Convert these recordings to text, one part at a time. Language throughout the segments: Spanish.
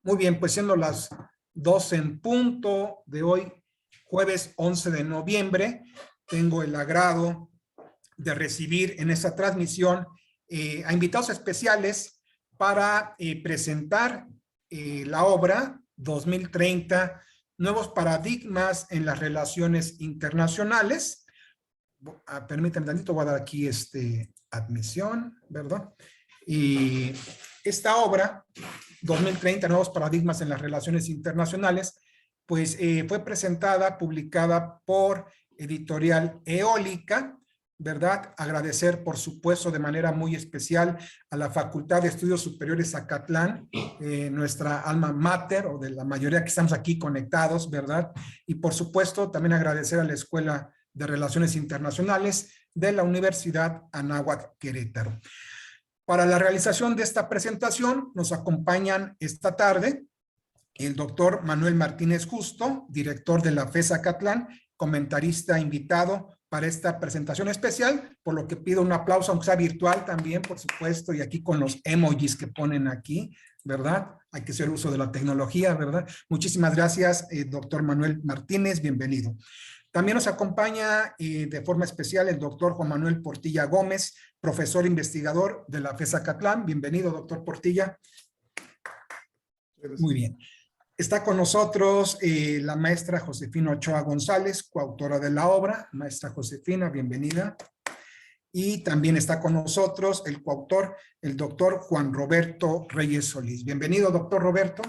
Muy bien, pues siendo las 12 en punto de hoy, jueves 11 de noviembre, tengo el agrado de recibir en esta transmisión a invitados especiales para presentar la obra 2030, Nuevos Paradigmas en las Relaciones Internacionales. Permítanme tantito, voy a dar aquí admisión, ¿verdad? Y esta obra, 2030, Nuevos Paradigmas en las Relaciones Internacionales, pues fue presentada, publicada por Editorial Eólica, ¿verdad? Agradecer, por supuesto, de manera muy especial a la Facultad de Estudios Superiores Zacatlán, nuestra alma mater, o de la mayoría que estamos aquí conectados, ¿verdad? Y por supuesto, también agradecer a la Escuela de Relaciones Internacionales de la Universidad Anáhuac Querétaro. Para la realización de esta presentación nos acompañan esta tarde el doctor Manuel Martínez Justo, director de la FE Zacatlán, comentarista invitado para esta presentación especial, por lo que pido un aplauso, aunque sea virtual también, por supuesto, y aquí con los emojis que ponen aquí, ¿verdad? Hay que hacer uso de la tecnología, ¿verdad? Muchísimas gracias, doctor Manuel Martínez, bienvenido. También nos acompaña de forma especial el doctor Juan Manuel Portilla Gómez, profesor investigador de la FE Zacatlán. Bienvenido, doctor Portilla. Muy bien. Está con nosotros la maestra Josefina Ochoa González, coautora de la obra. Maestra Josefina, bienvenida. Y también está con nosotros el coautor, el doctor Juan Roberto Reyes Solís. Bienvenido, doctor Roberto.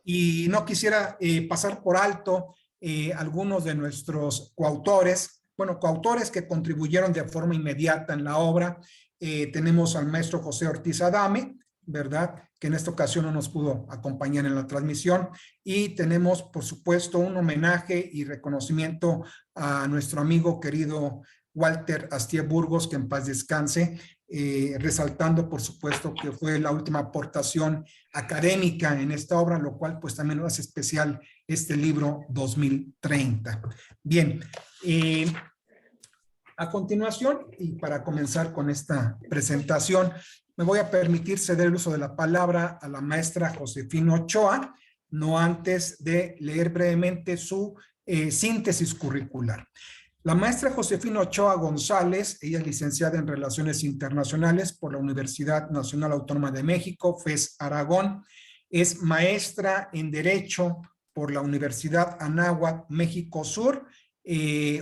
Y no quisiera pasar por alto algunos de nuestros coautores, bueno, coautores que contribuyeron de forma inmediata en la obra. Tenemos al maestro José Ortiz Adame, ¿verdad? Que en esta ocasión no nos pudo acompañar en la transmisión. Y tenemos, por supuesto, un homenaje y reconocimiento a nuestro amigo querido Walter Astier Burgos, que en paz descanse, resaltando, por supuesto, que fue la última aportación académica en esta obra, lo cual pues también lo hace especial este libro 2030. Bien, a continuación, y para comenzar con esta presentación, me voy a permitir ceder el uso de la palabra a la maestra Josefina Ochoa, no antes de leer brevemente su síntesis curricular. La maestra Josefina Ochoa González, ella es licenciada en Relaciones Internacionales por la Universidad Nacional Autónoma de México, FES Aragón, es maestra en Derecho por la Universidad Anáhuac México Sur,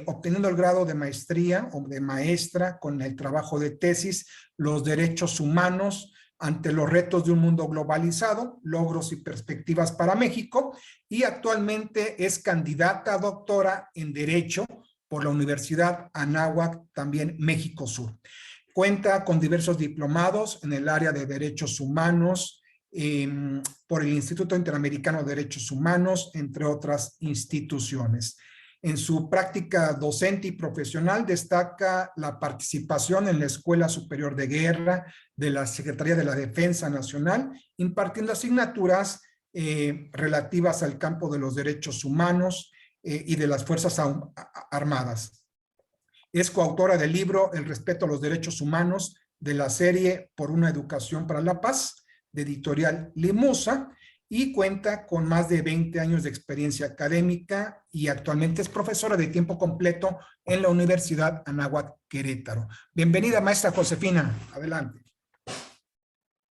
obteniendo el grado de maestría o de maestra con el trabajo de tesis, los derechos humanos ante los retos de un mundo globalizado, logros y perspectivas para México, y actualmente es candidata a doctora en Derecho por la Universidad Anáhuac, también México Sur. Cuenta con diversos diplomados en el área de derechos humanos por el Instituto Interamericano de Derechos Humanos, entre otras instituciones. En su práctica docente y profesional destaca la participación en la Escuela Superior de Guerra de la Secretaría de la Defensa Nacional, impartiendo asignaturas relativas al campo de los derechos humanos y de las Fuerzas Armadas. Es coautora del libro El respeto a los derechos humanos, de la serie Por una educación para la paz, de Editorial Limusa, y cuenta con más de 20 años de experiencia académica y actualmente es profesora de tiempo completo en la Universidad Anáhuac Querétaro. Bienvenida, maestra Josefina. Adelante.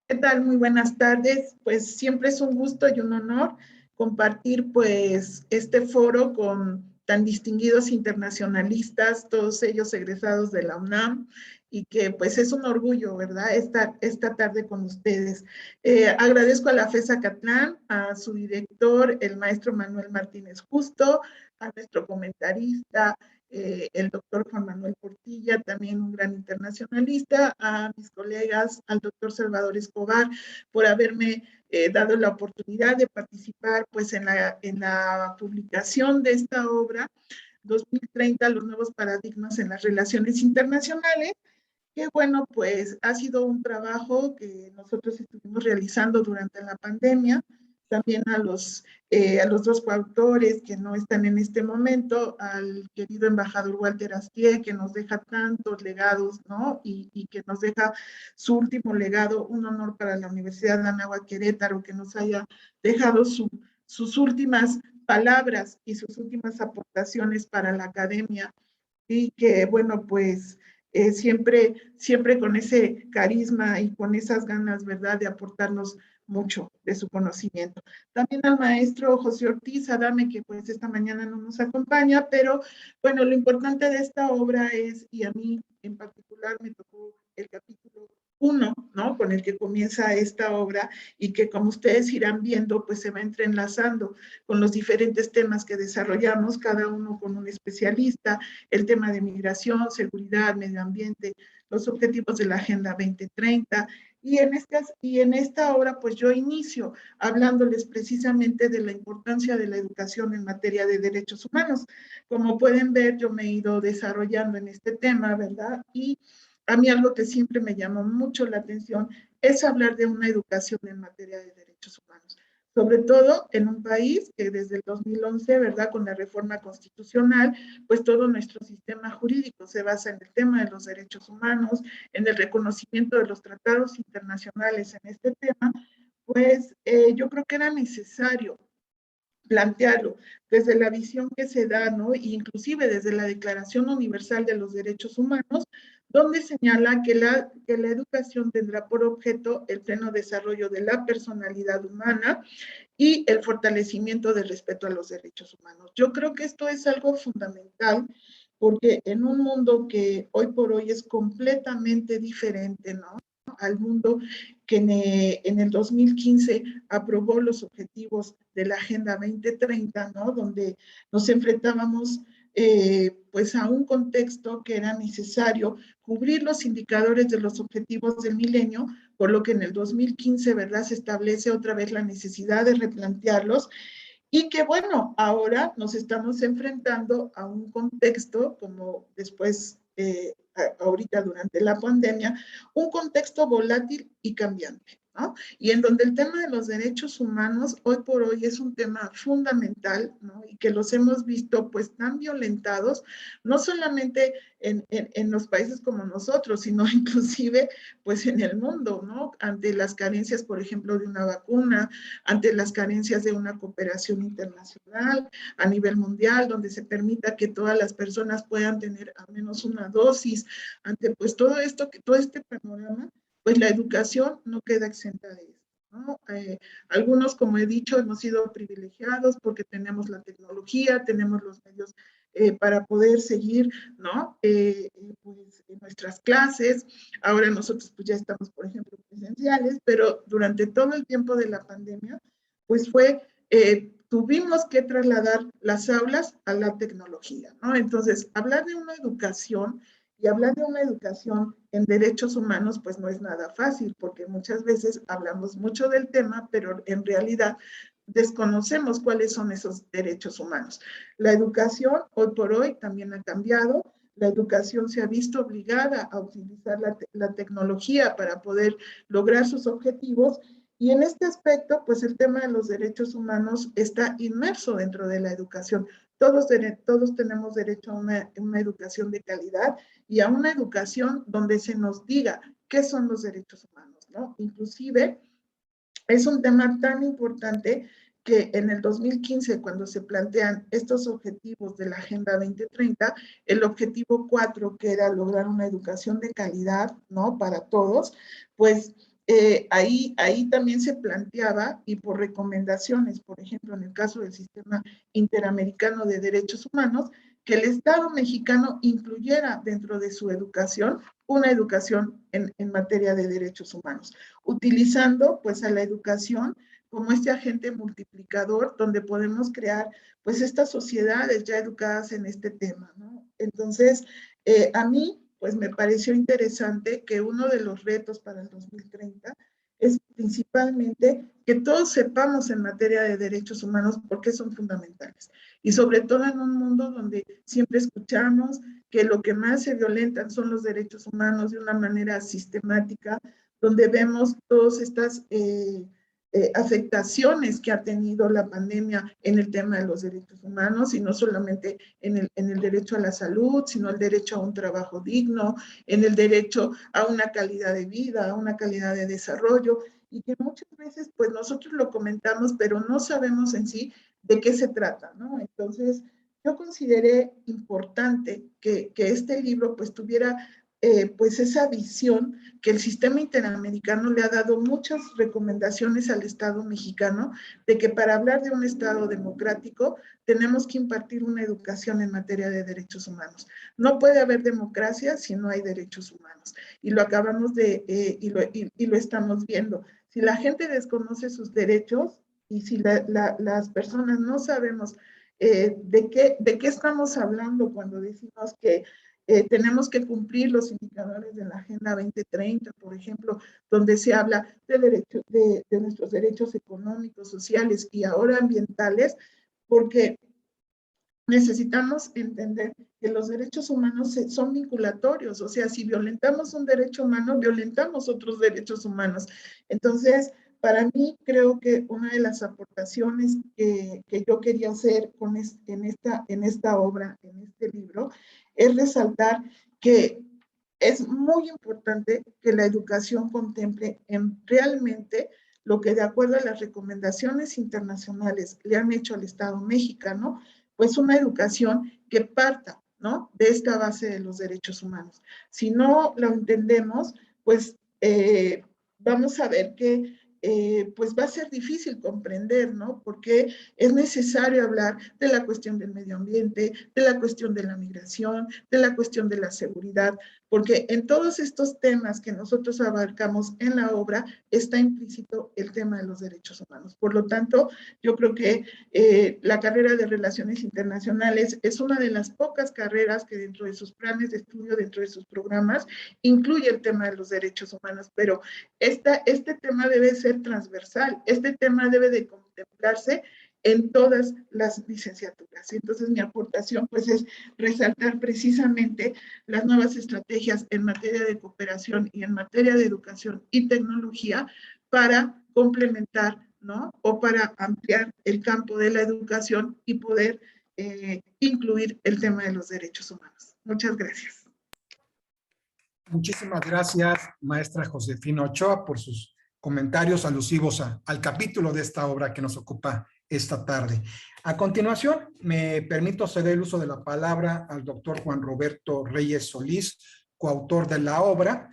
¿Qué tal? Muy buenas tardes. Pues siempre es un gusto y un honor compartir pues este foro con tan distinguidos internacionalistas, todos ellos egresados de la UNAM, y que pues es un orgullo, ¿verdad?, esta tarde con ustedes. Agradezco a la FE Zacatlán, a su director, el maestro Manuel Martínez Justo, a nuestro comentarista, el doctor Juan Manuel Portilla, también un gran internacionalista, a mis colegas, al doctor Salvador Escobar, por haberme dado la oportunidad de participar pues en la publicación de esta obra 2030, los nuevos paradigmas en las relaciones internacionales, que bueno, pues ha sido un trabajo que nosotros estuvimos realizando durante la pandemia, también a los dos coautores que no están en este momento, al querido embajador Walter Astier, que nos deja tantos legados, ¿no? Y que nos deja su último legado, un honor para la Universidad de Anáhuac Querétaro, que nos haya dejado sus últimas palabras y sus últimas aportaciones para la academia, y que, bueno, pues siempre con ese carisma y con esas ganas, ¿verdad?, de aportarnos mucho de su conocimiento. También al maestro José Ortiz Adame, que pues esta mañana no nos acompaña, pero bueno, lo importante de esta obra es, y a mí en particular me tocó el capítulo 1, ¿no?, con el que comienza esta obra, y que, como ustedes irán viendo, pues se va entrelazando con los diferentes temas que desarrollamos, cada uno con un especialista, el tema de migración, seguridad, medio ambiente, los objetivos de la Agenda 2030, y en esta obra, pues yo inicio hablándoles precisamente de la importancia de la educación en materia de derechos humanos. Como pueden ver, yo me he ido desarrollando en este tema, ¿verdad? Y a mí algo que siempre me llamó mucho la atención es hablar de una educación en materia de derechos humanos, sobre todo en un país que desde el 2011, ¿verdad?, con la reforma constitucional, pues todo nuestro sistema jurídico se basa en el tema de los derechos humanos, en el reconocimiento de los tratados internacionales en este tema. Pues yo creo que era necesario plantearlo desde la visión que se da, ¿no?, inclusive desde la Declaración Universal de los Derechos Humanos, donde señala que la educación tendrá por objeto el pleno desarrollo de la personalidad humana y el fortalecimiento del respeto a los derechos humanos. Yo creo que esto es algo fundamental, porque en un mundo que hoy por hoy es completamente diferente, ¿no?, al mundo que en el 2015 aprobó los objetivos de la Agenda 2030, ¿no?, donde nos enfrentábamos pues a un contexto que era necesario cubrir los indicadores de los objetivos del milenio, por lo que en el 2015, ¿verdad?, se establece otra vez la necesidad de replantearlos, y que, bueno, ahora nos estamos enfrentando a un contexto, como después, ahorita durante la pandemia, un contexto volátil y cambiante, ¿no? Y en donde el tema de los derechos humanos hoy por hoy es un tema fundamental, ¿no? Y que los hemos visto pues tan violentados, no solamente en los países como nosotros, sino inclusive pues en el mundo, ¿no? Ante las carencias, por ejemplo, de una vacuna, ante las carencias de una cooperación internacional a nivel mundial, donde se permita que todas las personas puedan tener al menos una dosis, ante pues todo esto, todo este panorama, pues la educación no queda exenta de esto, ¿no? Algunos, como he dicho, hemos sido privilegiados porque tenemos la tecnología, tenemos los medios para poder seguir, ¿no?, pues, en nuestras clases. Ahora nosotros pues ya estamos, por ejemplo, presenciales, pero durante todo el tiempo de la pandemia, pues tuvimos que trasladar las aulas a la tecnología, ¿no? Entonces, hablar de una educación y hablar de una educación en derechos humanos, pues no es nada fácil, porque muchas veces hablamos mucho del tema, pero en realidad desconocemos cuáles son esos derechos humanos. La educación hoy por hoy también ha cambiado. La educación se ha visto obligada a utilizar la tecnología para poder lograr sus objetivos, y en este aspecto, pues el tema de los derechos humanos está inmerso dentro de la educación. Todos tenemos derecho a una educación de calidad y a una educación donde se nos diga qué son los derechos humanos, ¿no? Inclusive, es un tema tan importante que en el 2015, cuando se plantean estos objetivos de la Agenda 2030, el objetivo 4, que era lograr una educación de calidad, ¿no?, para todos, pues ahí también se planteaba, y por recomendaciones, por ejemplo, en el caso del Sistema Interamericano de Derechos Humanos, que el Estado mexicano incluyera dentro de su educación una educación en materia de derechos humanos, utilizando pues a la educación como este agente multiplicador donde podemos crear pues estas sociedades ya educadas en este tema, ¿no? Entonces, a mí pues me pareció interesante que uno de los retos para el 2030 es principalmente que todos sepamos en materia de derechos humanos por qué son fundamentales. Y sobre todo en un mundo donde siempre escuchamos que lo que más se violentan son los derechos humanos de una manera sistemática, donde vemos todas estas afectaciones que ha tenido la pandemia en el tema de los derechos humanos, y no solamente en el derecho a la salud, sino el derecho a un trabajo digno, en el derecho a una calidad de vida, a una calidad de desarrollo, y que muchas veces pues nosotros lo comentamos, pero no sabemos en sí de qué se trata, ¿no? Entonces, yo consideré importante que este libro pues tuviera pues esa visión que el sistema interamericano le ha dado muchas recomendaciones al Estado mexicano de que para hablar de un Estado democrático tenemos que impartir una educación en materia de derechos humanos. No puede haber democracia si no hay derechos humanos. Y lo acabamos y lo estamos viendo. Si la gente desconoce sus derechos y si las personas no sabemos de qué estamos hablando cuando decimos que tenemos que cumplir los indicadores de la Agenda 2030, por ejemplo, donde se habla de nuestros derechos económicos, sociales y ahora ambientales, porque necesitamos entender que los derechos humanos son vinculatorios, o sea, si violentamos un derecho humano, violentamos otros derechos humanos. Entonces, para mí, creo que una de las aportaciones que yo quería hacer en esta obra, en este libro, es resaltar que es muy importante que la educación contemple en realmente lo que de acuerdo a las recomendaciones internacionales le han hecho al Estado mexicano, pues una educación que parta, ¿no? De esta base de los derechos humanos. Si no lo entendemos, pues vamos a ver que pues va a ser difícil comprender, ¿no? Porque es necesario hablar de la cuestión del medio ambiente, de la cuestión de la migración, de la cuestión de la seguridad, porque en todos estos temas que nosotros abarcamos en la obra está implícito el tema de los derechos humanos. Por lo tanto, yo creo que la carrera de Relaciones Internacionales es una de las pocas carreras que dentro de sus planes de estudio, dentro de sus programas, incluye el tema de los derechos humanos, pero este tema debe ser transversal, este tema debe de contemplarse en todas las licenciaturas. Y entonces mi aportación pues es resaltar precisamente las nuevas estrategias en materia de cooperación y en materia de educación y tecnología para complementar, ¿no? O para ampliar el campo de la educación y poder incluir el tema de los derechos humanos. Muchas gracias. Muchísimas gracias, maestra Josefina Ochoa, por sus comentarios alusivos al capítulo de esta obra que nos ocupa esta tarde. A continuación, me permito ceder el uso de la palabra al doctor Juan Roberto Reyes Solís, coautor de la obra,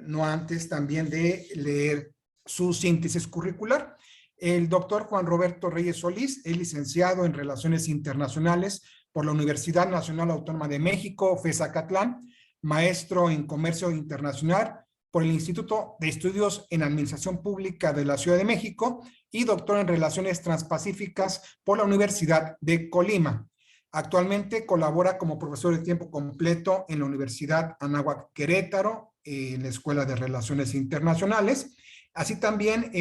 no antes también de leer su síntesis curricular. El doctor Juan Roberto Reyes Solís es licenciado en Relaciones Internacionales por la Universidad Nacional Autónoma de México, FES-Acatlán, maestro en Comercio Internacional por el Instituto de Estudios en Administración Pública de la Ciudad de México y doctor en Relaciones Transpacíficas por la Universidad de Colima. Actualmente colabora como profesor de tiempo completo en la Universidad Anáhuac Querétaro, en la Escuela de Relaciones Internacionales. Así también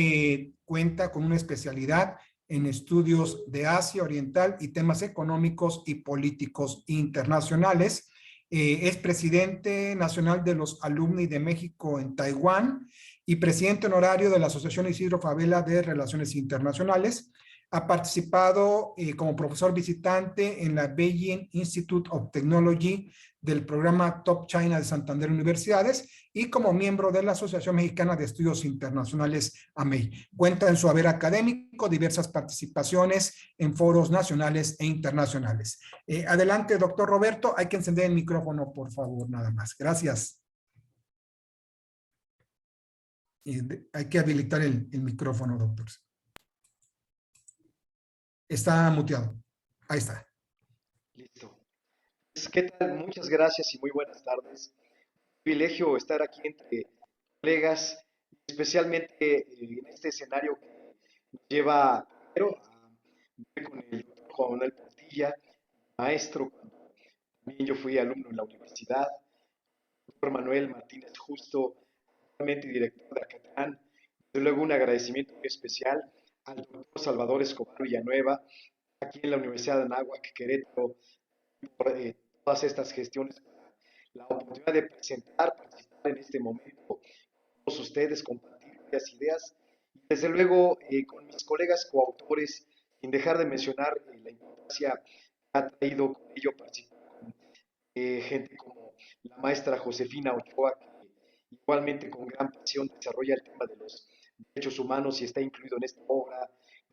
cuenta con una especialidad en estudios de Asia Oriental y temas económicos y políticos internacionales. Es presidente nacional de los alumni de México en Taiwán y presidente honorario de la Asociación Isidro Fabela de Relaciones Internacionales. Ha participado como profesor visitante en la Beijing Institute of Technology del programa Top China de Santander Universidades y como miembro de la Asociación Mexicana de Estudios Internacionales, AMEI. Cuenta en su haber académico diversas participaciones en foros nacionales e internacionales. Adelante, doctor Roberto. Hay que encender el micrófono, por favor, nada más. Gracias. Hay que habilitar el micrófono, doctor. Está muteado. Ahí está. Listo. ¿Qué tal? Muchas gracias y muy buenas tardes. Privilegio estar aquí entre colegas, especialmente en este escenario que nos lleva primero a ver con el doctor Juan Manuel Portilla, maestro, cuando también yo fui alumno en la universidad, doctor Manuel Martínez Justo, actualmente director de Acatlán. Desde luego un agradecimiento muy especial al doctor Salvador Escobar Villanueva, aquí en la Universidad de Anáhuac, Querétaro, por todas estas gestiones, la oportunidad de presentar, participar en este momento con todos ustedes, compartir varias ideas y Desde luego, con mis colegas coautores, sin dejar de mencionar la importancia que ha traído con ello participar con gente como la maestra Josefina Ochoa, que igualmente con gran pasión desarrolla el tema de los derechos humanos y está incluido en esta obra.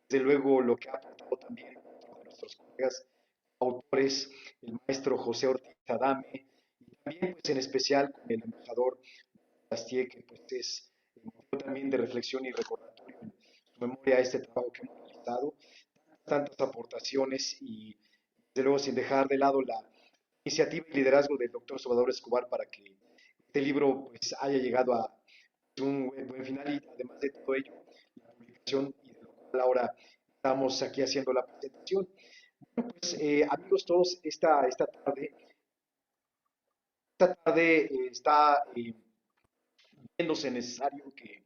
Desde luego, lo que ha aportado también otro de nuestros colegas autores, el maestro José Ortiz Adame, y también, pues en especial con el embajador Bastié, que pues es motivo también de reflexión y recordatorio en su memoria a este trabajo que hemos realizado, tantas aportaciones y desde luego sin dejar de lado la iniciativa y liderazgo del doctor Salvador Escobar para que este libro pues haya llegado a un buen final y además de todo ello, la publicación y de lo cual ahora estamos aquí haciendo la presentación. Bueno, pues amigos todos, esta tarde está viéndose necesario que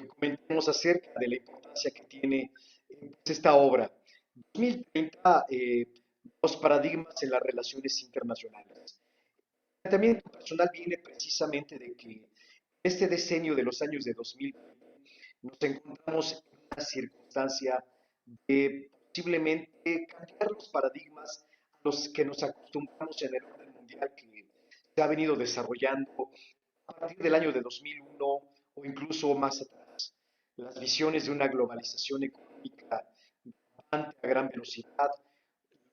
comentemos acerca de la importancia que tiene pues, esta obra. 2030, los paradigmas en las relaciones internacionales. El planteamiento personal viene precisamente de que este decenio de los años de 2020 nos encontramos en una circunstancia de posiblemente cambiar los paradigmas a los que nos acostumbramos en el orden mundial que se ha venido desarrollando a partir del año de 2001 o incluso más atrás. Las visiones de una globalización económica a gran velocidad,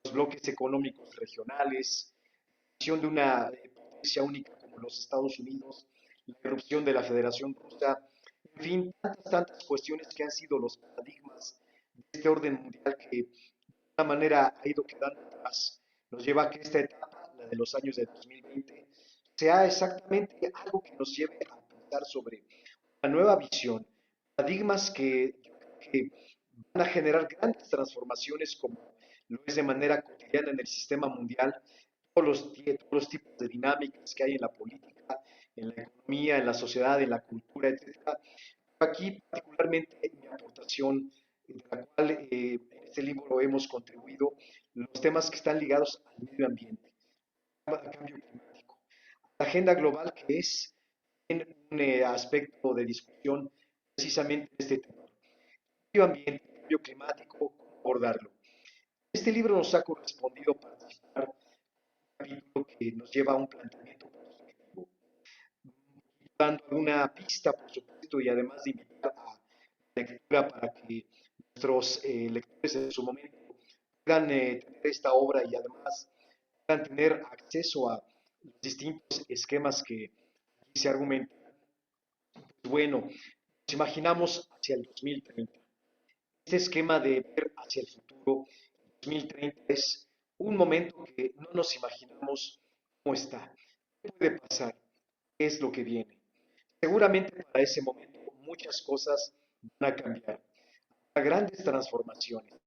los bloques económicos regionales, la visión de una potencia única como los Estados Unidos, la erupción de la Federación Rusa, en fin, tantas cuestiones que han sido los paradigmas de este orden mundial que de una manera ha ido quedando atrás. Nos lleva a que esta etapa, la de los años de 2020, sea exactamente algo que nos lleve a pensar sobre una nueva visión, paradigmas que yo creo que van a generar grandes transformaciones como lo es de manera cotidiana en el sistema mundial, todos los tipos de dinámicas que hay en la política, en la economía, en la sociedad, en la cultura, etcétera. Aquí particularmente mi aportación, de la cual en este libro hemos contribuido, los temas que están ligados al medio ambiente, al cambio climático, la agenda global que es en un aspecto de discusión precisamente de este tema. Medio ambiente, cambio climático, cómo abordarlo. Este libro nos ha correspondido participar en un capítulo que nos lleva a un planteamiento prospectivo, dando alguna pista, por supuesto, y además de invitar a la lectura para que nuestros lectores en su momento puedan tener esta obra y además puedan tener acceso a los distintos esquemas que aquí se argumentan. Pues bueno, nos imaginamos hacia el 2030. Este esquema de ver hacia el futuro, 2030, es un momento que no nos imaginamos cómo está, qué puede pasar, qué es lo que viene. Seguramente para ese momento muchas cosas van a cambiar, habrá grandes transformaciones.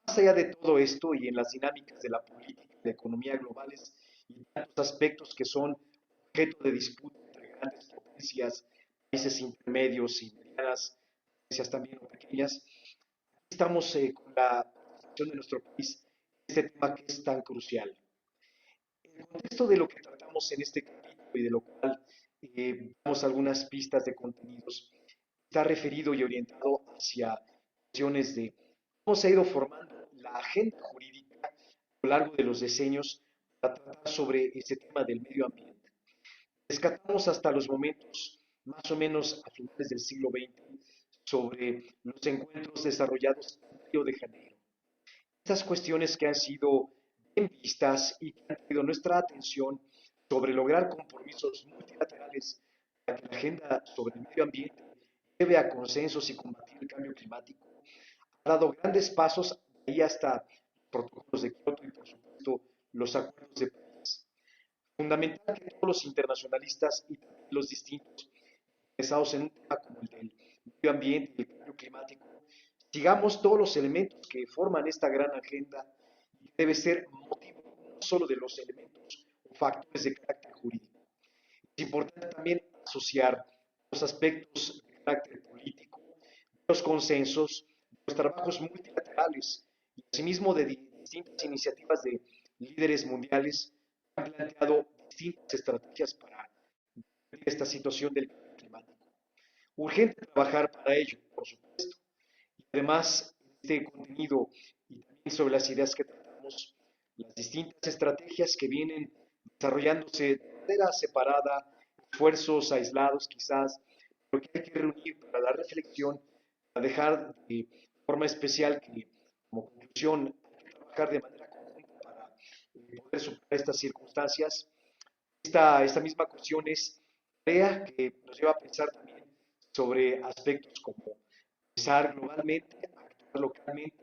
Más allá de todo esto y en las dinámicas de la política y la economía globales y tantos aspectos que son objeto de disputa entre grandes potencias, países intermedios y medianas, potencias también o pequeñas, estamos con la situación de nuestro país, este tema que es tan crucial. En el contexto de lo que tratamos en este capítulo y de lo cual damos algunas pistas de contenidos, está referido y orientado hacia cuestiones de cómo se ha ido formando la agenda jurídica a lo largo de los decenios para tratar sobre este tema del medio ambiente. Rescatamos hasta los momentos más o menos a finales del siglo XX sobre los encuentros desarrollados en Río de Janeiro. Estas cuestiones que han sido bien vistas y que han tenido nuestra atención sobre lograr compromisos multilaterales para que la agenda sobre el medio ambiente lleve a consensos y combatir el cambio climático, ha dado grandes pasos de ahí hasta los protocolos de Kioto y por supuesto los acuerdos de París. Fundamental que todos los internacionalistas y también los distintos interesados en un tema como el del medio ambiente y el cambio climático, sigamos todos los elementos que forman esta gran agenda y que debe ser motivo no solo de los elementos o factores de carácter jurídico. Es importante también asociar los aspectos de carácter político, los consensos, los trabajos multilaterales y asimismo de distintas iniciativas de líderes mundiales que han planteado distintas estrategias para esta situación del cambio climático. urgente trabajar para ello, por supuesto. Y además, este contenido y también sobre las ideas que tratamos, las distintas estrategias que vienen desarrollándose de manera separada, esfuerzos aislados quizás, pero que hay que reunir para la reflexión, para dejar de forma especial que, como conclusión, hay que trabajar de manera conjunta para poder superar estas circunstancias. Esta misma cuestión es tarea que nos lleva a pensar también sobre aspectos como pensar globalmente, actuar localmente.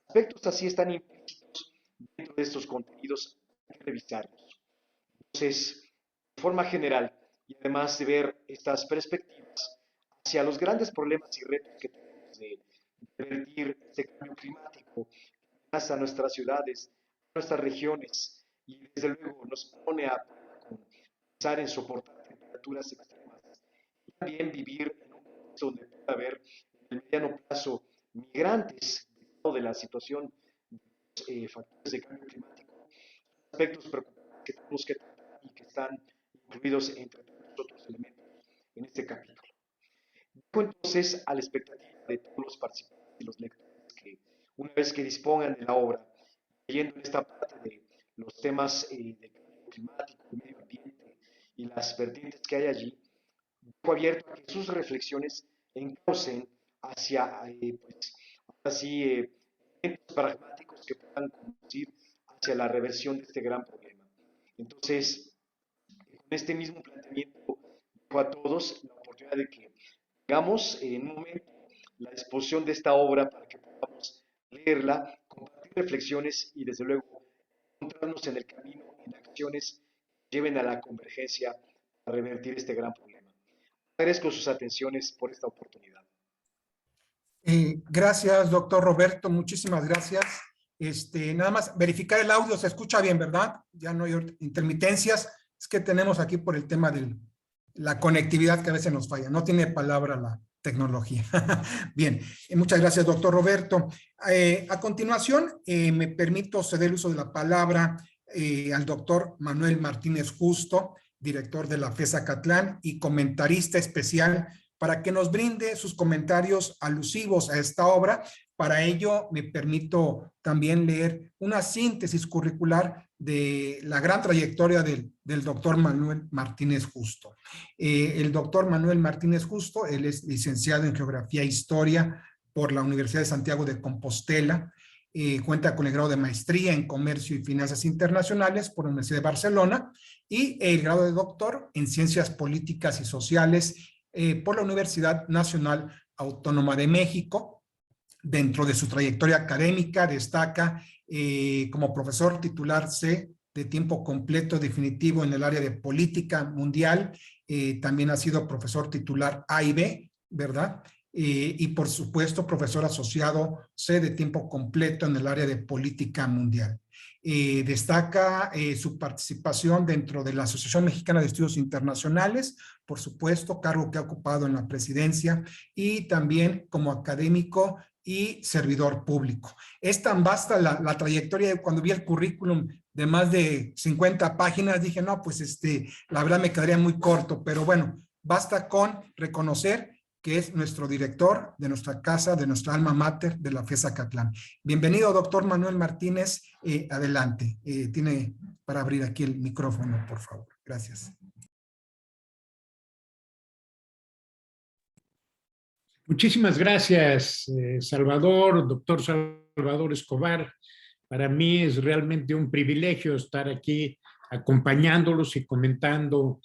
Aspectos así están implícitos dentro de estos contenidos, hay que revisarlos. Entonces, de forma general, y además de ver estas perspectivas hacia los grandes problemas y retos que tenemos de revertir este cambio climático que amenaza a nuestras ciudades, a nuestras regiones, y desde luego nos pone a pensar en soportar temperaturas extremas y también vivir en un contexto donde pueda haber en el mediano plazo migrantes de la situación de los factores de cambio climático, aspectos preocupantes que tenemos que tratar y que están incluidos entre todos los otros elementos en este capítulo. Dejo entonces a la expectativa de todos los participantes y los lectores que una vez que dispongan de la obra, leyendo en esta parte de los temas de cambio climático, de medio ambiente y las vertientes que hay allí, dejo abierto a que sus reflexiones encaucen hacia, pues, así, elementos pragmáticos que puedan conducir hacia la reversión de este gran problema. Entonces, con este mismo planteamiento, dejo a todos la oportunidad de que tengamos en un momento la disposición de esta obra para que podamos leerla, compartir reflexiones y desde luego encontrarnos en el camino en acciones que lleven a la convergencia para revertir este gran problema. Agradezco sus atenciones por esta oportunidad. Gracias, doctor Roberto, muchísimas gracias. Nada más verificar el audio, se escucha bien, ¿verdad? Ya no hay intermitencias. Es que tenemos aquí por el tema de la conectividad que a veces nos falla. No tiene palabra la tecnología. Bien, muchas gracias, doctor Roberto. A continuación, me permito ceder el uso de la palabra al doctor Manuel Martínez Justo, director de la FES Acatlán y comentarista especial, para que nos brinde sus comentarios alusivos a esta obra. Para ello, me permito también leer una síntesis curricular de la gran trayectoria del doctor Manuel Martínez Justo. El doctor Manuel Martínez Justo, él es licenciado en Geografía e Historia por la Universidad de Santiago de Compostela, cuenta con el grado de maestría en Comercio y Finanzas Internacionales por la Universidad de Barcelona y el grado de doctor en Ciencias Políticas y Sociales por la Universidad Nacional Autónoma de México. Dentro de su trayectoria académica destaca como profesor titular C de tiempo completo definitivo en el área de política mundial. También ha sido profesor titular A y B, ¿verdad? Y por supuesto profesor asociado C de tiempo completo en el área de política mundial. Destaca su participación dentro de la Asociación Mexicana de Estudios Internacionales, por supuesto, cargo que ha ocupado en la presidencia, y también como académico y servidor público. Es tan vasta la trayectoria, cuando vi el currículum de más de 50 páginas, dije, no, pues la verdad me quedaría muy corto, pero bueno, basta con reconocer que es nuestro director de nuestra casa, de nuestra alma mater, de la FES Acatlán. Bienvenido, doctor Manuel Martínez. Adelante. Tiene para abrir aquí el micrófono, por favor. Gracias. Muchísimas gracias, Salvador, doctor Salvador Escobar. Para mí es realmente un privilegio estar aquí acompañándolos y comentando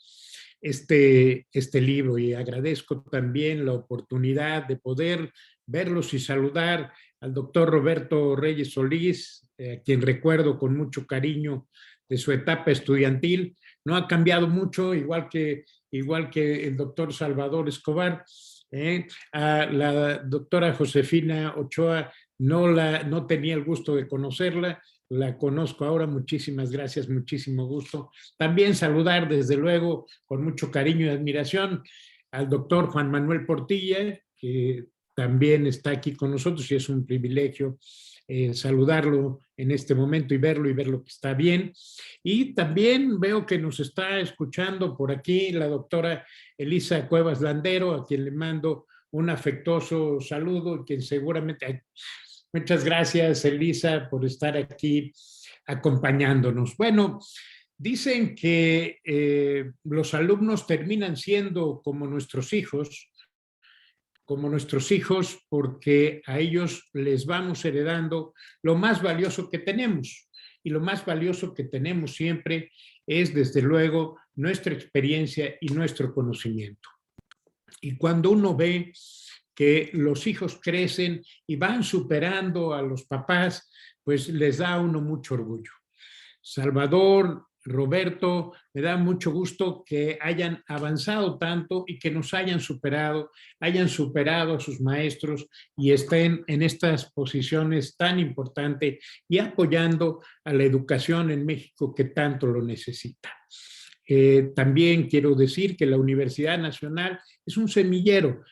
este libro, y agradezco también la oportunidad de poder verlos y saludar al doctor Roberto Reyes Solís, a quien recuerdo con mucho cariño de su etapa estudiantil. No ha cambiado mucho, igual que el doctor Salvador Escobar. A la doctora Josefina Ochoa no tenía el gusto de conocerla, la conozco ahora. Muchísimas gracias, muchísimo gusto. También saludar desde luego con mucho cariño y admiración al doctor Juan Manuel Portilla, que también está aquí con nosotros y es un privilegio saludarlo en este momento y verlo que está bien. Y también veo que nos está escuchando por aquí la doctora Elisa Cuevas Landero, a quien le mando un afectuoso saludo, quien seguramente... Muchas gracias, Elisa, por estar aquí acompañándonos. Bueno, dicen que los alumnos terminan siendo como nuestros hijos porque a ellos les vamos heredando lo más valioso que tenemos. Y lo más valioso que tenemos siempre es, desde luego, nuestra experiencia y nuestro conocimiento. Y cuando uno ve que los hijos crecen y van superando a los papás, pues les da a uno mucho orgullo. Salvador, Roberto, me da mucho gusto que hayan avanzado tanto y que nos hayan superado a sus maestros y estén en estas posiciones tan importantes y apoyando a la educación en México que tanto lo necesita. También quiero decir que la Universidad Nacional es un semillero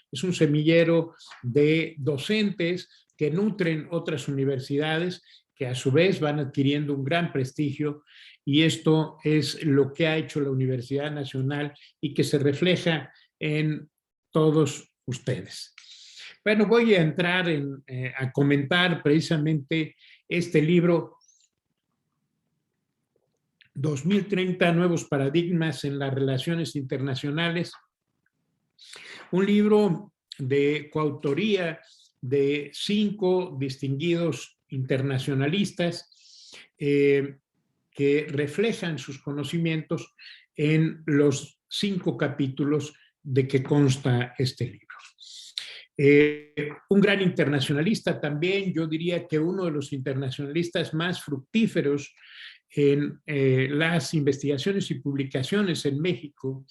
de docentes que nutren otras universidades que a su vez van adquiriendo un gran prestigio, y esto es lo que ha hecho la Universidad Nacional y que se refleja en todos ustedes. Bueno, voy a entrar a comentar precisamente este libro, 2030, Nuevos Paradigmas en las Relaciones Internacionales, un libro de coautoría de 5 distinguidos internacionalistas que reflejan sus conocimientos en los 5 capítulos de que consta este libro. Un gran internacionalista también, yo diría que uno de los internacionalistas más fructíferos en las investigaciones y publicaciones en México,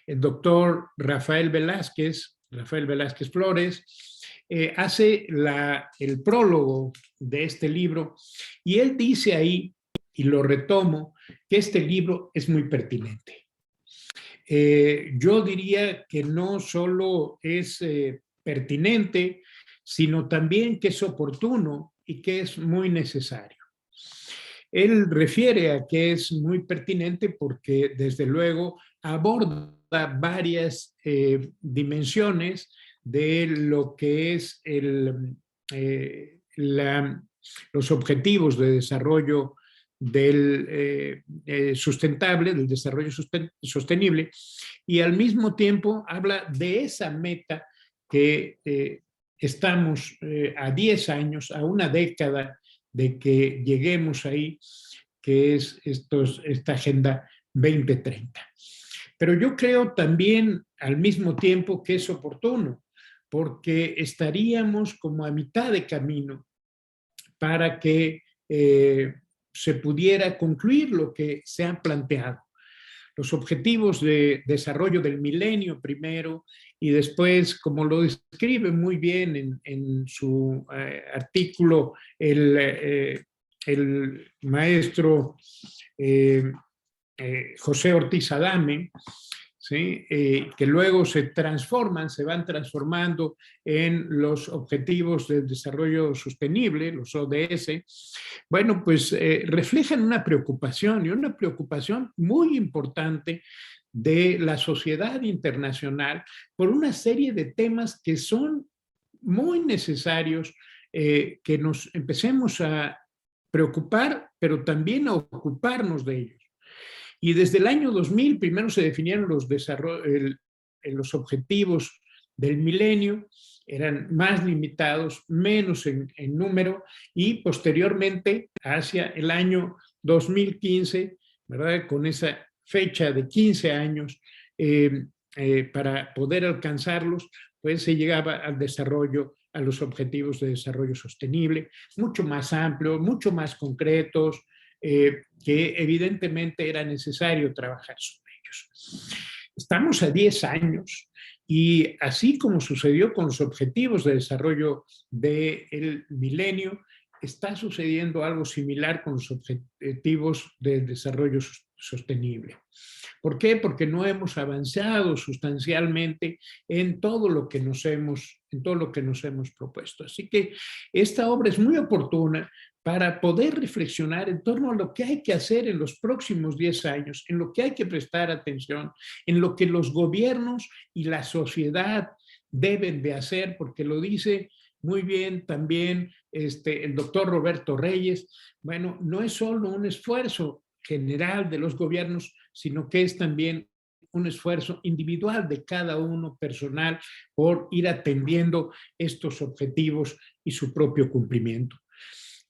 el doctor Rafael Velázquez Flores, hace el prólogo de este libro, y él dice ahí, y lo retomo, que este libro es muy pertinente. Yo diría que no solo es pertinente, sino también que es oportuno y que es muy necesario. Él refiere a que es muy pertinente porque, desde luego, aborda varias dimensiones de lo que es los objetivos de desarrollo sustentable, del desarrollo sostenible, y al mismo tiempo habla de esa meta que estamos a 10 años, a una década de que lleguemos ahí, que es esta Agenda 2030. Pero yo creo también al mismo tiempo que es oportuno, porque estaríamos como a mitad de camino para que se pudiera concluir lo que se han planteado. Los objetivos de desarrollo del milenio primero, y después, como lo describe muy bien en su artículo el maestro José Ortiz Adame, ¿sí? Que luego se van transformando en los Objetivos del Desarrollo Sostenible, los ODS. Bueno, pues reflejan una preocupación, y una preocupación muy importante de la sociedad internacional por una serie de temas que son muy necesarios que nos empecemos a preocupar, pero también a ocuparnos de ellos. Y desde el año 2000 primero se definieron los objetivos del milenio, eran más limitados, menos en número, y posteriormente, hacia el año 2015, ¿verdad? Con esa fecha de 15 años, para poder alcanzarlos, pues se llegaba al desarrollo, a los objetivos de desarrollo sostenible, mucho más amplios, mucho más concretos, que evidentemente era necesario trabajar sobre ellos. Estamos a 10 años y, así como sucedió con los objetivos de desarrollo del milenio, está sucediendo algo similar con los objetivos de desarrollo sostenible. ¿Por qué? Porque no hemos avanzado sustancialmente en todo lo que nos hemos propuesto. Así que esta obra es muy oportuna para poder reflexionar en torno a lo que hay que hacer en los próximos 10 años, en lo que hay que prestar atención, en lo que los gobiernos y la sociedad deben de hacer, porque lo dice muy bien también el doctor Roberto Reyes. Bueno, no es solo un esfuerzo general de los gobiernos, sino que es también un esfuerzo individual de cada uno personal por ir atendiendo estos objetivos y su propio cumplimiento.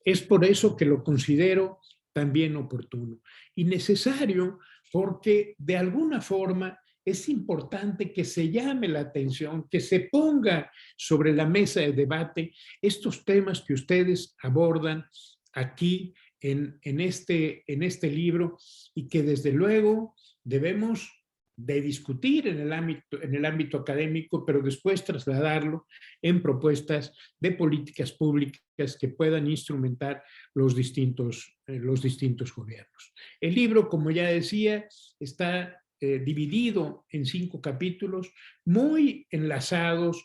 Es por eso que lo considero también oportuno y necesario, porque de alguna forma es importante que se llame la atención, que se ponga sobre la mesa de debate estos temas que ustedes abordan aquí en este libro y que desde luego debemos de discutir en el ámbito académico, pero después trasladarlo en propuestas de políticas públicas que puedan instrumentar los distintos gobiernos. El libro, como ya decía, está dividido en 5 capítulos, muy enlazados,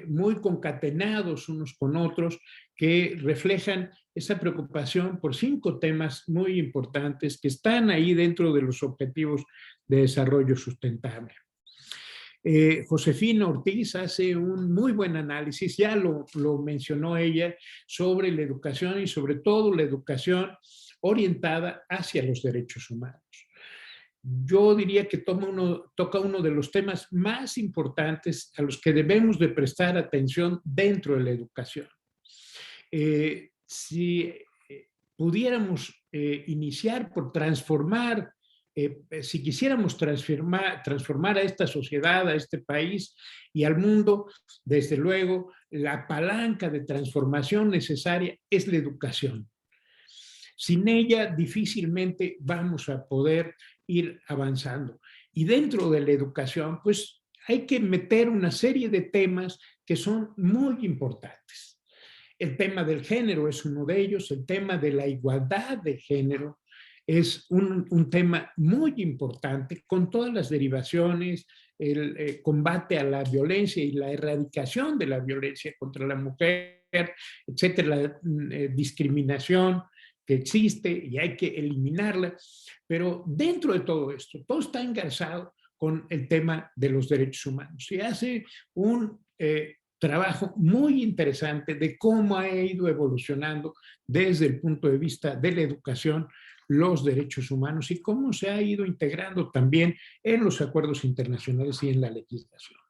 muy concatenados unos con otros, que reflejan esa preocupación por 5 temas muy importantes que están ahí dentro de los objetivos de desarrollo sustentable. Josefina Ortiz hace un muy buen análisis, ya lo mencionó ella, sobre la educación y sobre todo la educación orientada hacia los derechos humanos. Yo diría que toca uno de los temas más importantes a los que debemos de prestar atención dentro de la educación. Si pudiéramos iniciar por transformar, si quisiéramos transformar a esta sociedad, a este país y al mundo, desde luego, la palanca de transformación necesaria es la educación. Sin ella difícilmente vamos a poder ir avanzando. Y dentro de la educación, pues hay que meter una serie de temas que son muy importantes. El tema del género es uno de ellos, el tema de la igualdad de género es un tema muy importante con todas las derivaciones, el combate a la violencia y la erradicación de la violencia contra la mujer, etcétera, la discriminación que existe y hay que eliminarla, pero dentro de todo esto, todo está engarzado con el tema de los derechos humanos. Se hace un trabajo muy interesante de cómo ha ido evolucionando desde el punto de vista de la educación los derechos humanos y cómo se ha ido integrando también en los acuerdos internacionales y en la legislación.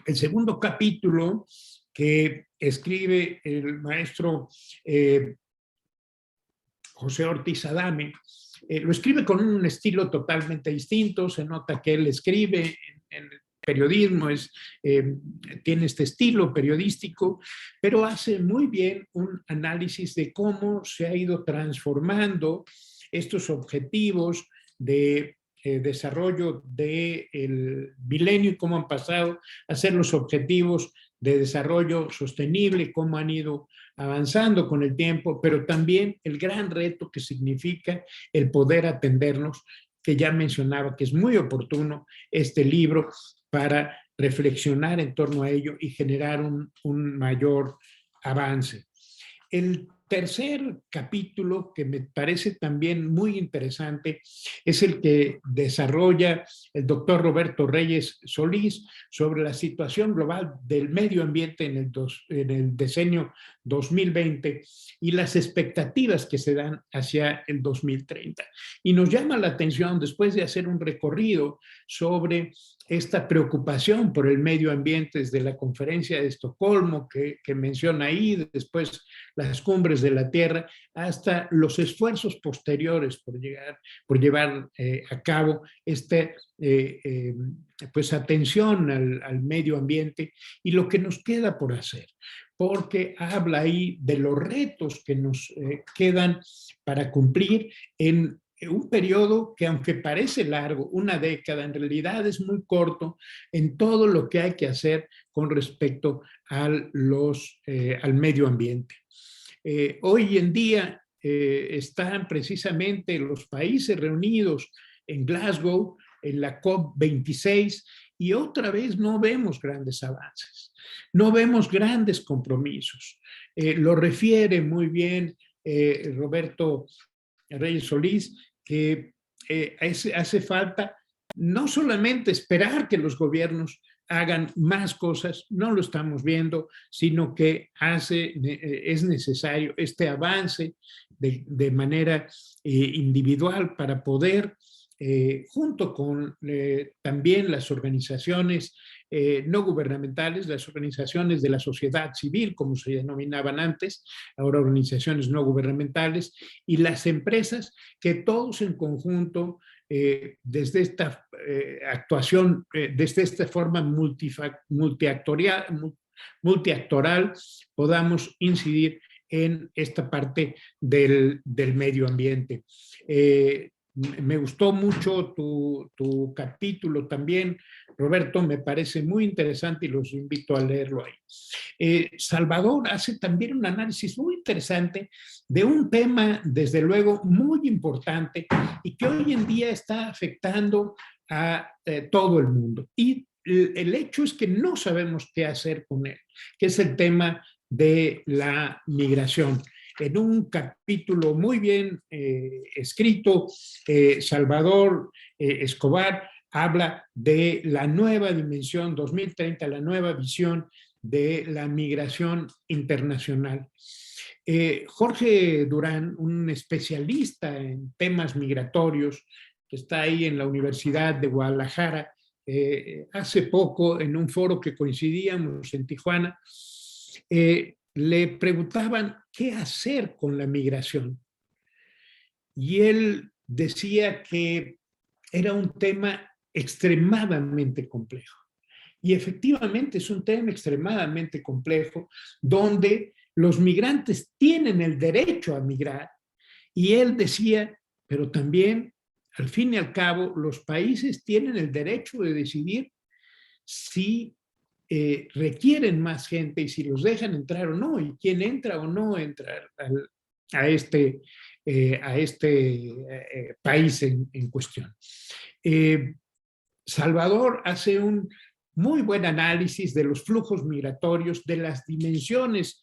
El segundo capítulo que escribe el maestro José Ortiz Adame, lo escribe con un estilo totalmente distinto, se nota que él escribe en el periodismo, tiene este estilo periodístico, pero hace muy bien un análisis de cómo se ha ido transformando estos objetivos de desarrollo del milenio y cómo han pasado a ser los objetivos de desarrollo sostenible, cómo han ido avanzando con el tiempo, pero también el gran reto que significa el poder atendernos, que ya mencionaba que es muy oportuno este libro para reflexionar en torno a ello y generar un mayor avance. El tercer capítulo, que me parece también muy interesante, es el que desarrolla el doctor Roberto Reyes Solís sobre la situación global del medio ambiente en el decenio 2020 y las expectativas que se dan hacia el 2030. Y nos llama la atención, después de hacer un recorrido sobre esta preocupación por el medio ambiente desde la conferencia de Estocolmo que menciona ahí, después las cumbres de la Tierra, hasta los esfuerzos posteriores por llevar a cabo pues atención al medio ambiente y lo que nos queda por hacer, porque habla ahí de los retos que nos quedan para cumplir en un periodo que, aunque parece largo, una década, en realidad es muy corto en todo lo que hay que hacer con respecto al medio ambiente. Hoy en día están precisamente los países reunidos en Glasgow, en la COP26, y otra vez no vemos grandes avances, no vemos grandes compromisos. Lo refiere muy bien Roberto Reyes Solís, que hace falta no solamente esperar que los gobiernos hagan más cosas, no lo estamos viendo, sino que es necesario este avance de manera individual para poder, junto con también las organizaciones no gubernamentales, las organizaciones de la sociedad civil, como se denominaban antes, ahora organizaciones no gubernamentales, y las empresas, que todos en conjunto, desde esta actuación, desde esta forma multiactoral, podamos incidir en esta parte del medio ambiente. Me gustó mucho tu capítulo también, Roberto, me parece muy interesante y los invito a leerlo ahí. Salvador hace también un análisis muy interesante de un tema, desde luego, muy importante y que hoy en día está afectando a todo el mundo. Y el hecho es que no sabemos qué hacer con él, que es el tema de la migración. En un capítulo muy bien escrito, Salvador Escobar habla de la nueva dimensión 2030, la nueva visión de la migración internacional. Jorge Durán, un especialista en temas migratorios, que está ahí en la Universidad de Guadalajara, hace poco en un foro que coincidíamos en Tijuana, le preguntaban qué hacer con la migración. Y él decía que era un tema extremadamente complejo. Y efectivamente es un tema extremadamente complejo donde los migrantes tienen el derecho a migrar. Y él decía, pero también, al fin y al cabo, los países tienen el derecho de decidir si requieren más gente y si los dejan entrar o no, y quién entra o no entra a este país en cuestión. Salvador hace un muy buen análisis de los flujos migratorios, de las dimensiones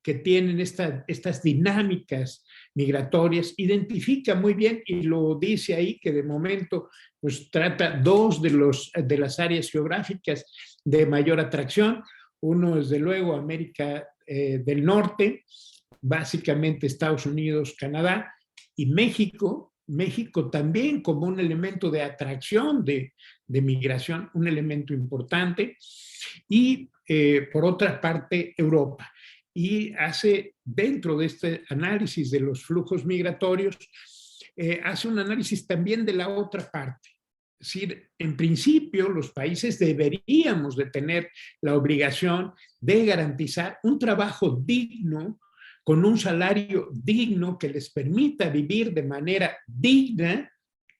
que tienen estas dinámicas migratorias, identifica muy bien y lo dice ahí que de momento pues trata dos de las áreas geográficas de mayor atracción. Uno, desde luego, América del Norte, básicamente Estados Unidos, Canadá y México. México también como un elemento de atracción de migración, un elemento importante. Y por otra parte, Europa. Y hace, dentro de este análisis de los flujos migratorios, hace un análisis también de la otra parte. Es decir, en principio los países deberíamos de tener la obligación de garantizar un trabajo digno, con un salario digno que les permita vivir de manera digna,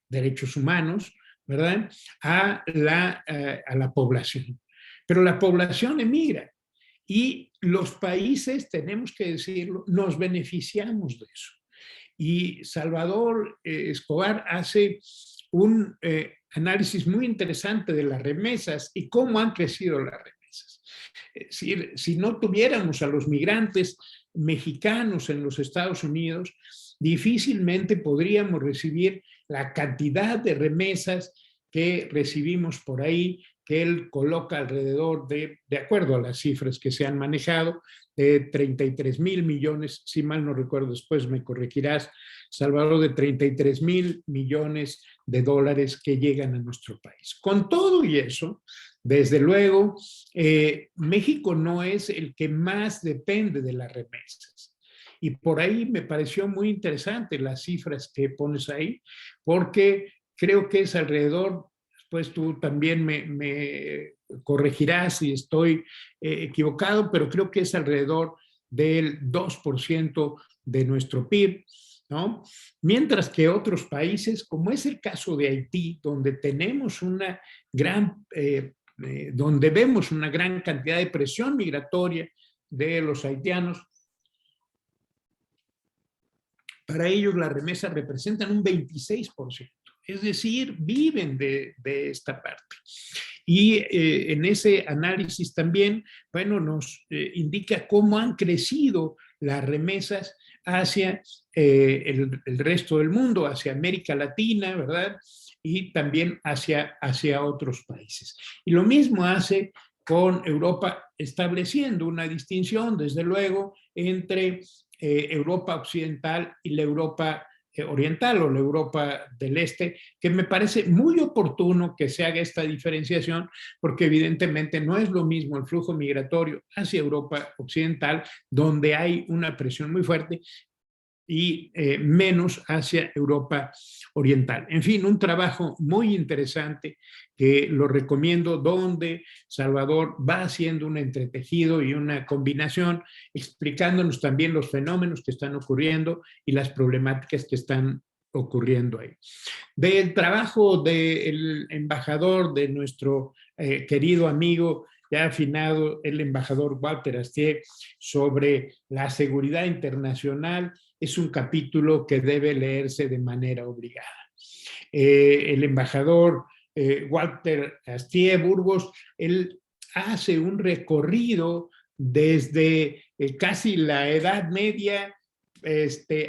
derechos humanos, ¿verdad?, a la población. Pero la población emigra. Y los países, tenemos que decirlo, nos beneficiamos de eso. Y Salvador Escobar hace un análisis muy interesante de las remesas y cómo han crecido las remesas. Es decir, si no tuviéramos a los migrantes mexicanos en los Estados Unidos, difícilmente podríamos recibir la cantidad de remesas que recibimos por ahí, que él coloca alrededor de acuerdo a las cifras que se han manejado, de 33,000 millones, si mal no recuerdo, después me corregirás, Salvador, de 33,000 millones de dólares que llegan a nuestro país. Con todo y eso, desde luego, México no es el que más depende de las remesas. Y por ahí me pareció muy interesante las cifras que pones ahí, porque creo que es alrededor, pues tú también me corregirás si estoy equivocado, pero creo que es alrededor del 2% de nuestro PIB, ¿no? Mientras que otros países, como es el caso de Haití, donde tenemos una gran, donde vemos una gran cantidad de presión migratoria de los haitianos, para ellos las remesas representan un 26%. Es decir, viven de esta parte. Y en ese análisis también, bueno, nos indica cómo han crecido las remesas hacia el resto del mundo, hacia América Latina, ¿verdad? Y también hacia otros países. Y lo mismo hace con Europa, estableciendo una distinción, desde luego, entre Europa occidental y la Europa oriental o la Europa del Este, que me parece muy oportuno que se haga esta diferenciación, porque evidentemente no es lo mismo el flujo migratorio hacia Europa occidental, donde hay una presión muy fuerte, y menos hacia Europa oriental. En fin, un trabajo muy interesante que lo recomiendo, donde Salvador va haciendo un entretejido y una combinación, explicándonos también los fenómenos que están ocurriendo y las problemáticas que están ocurriendo ahí. Del trabajo del embajador, de nuestro querido amigo ya afinado, el embajador Walter Astier, sobre la seguridad internacional, es un capítulo que debe leerse de manera obligada. El embajador Walter Astier Burgos, él hace un recorrido desde casi la Edad Media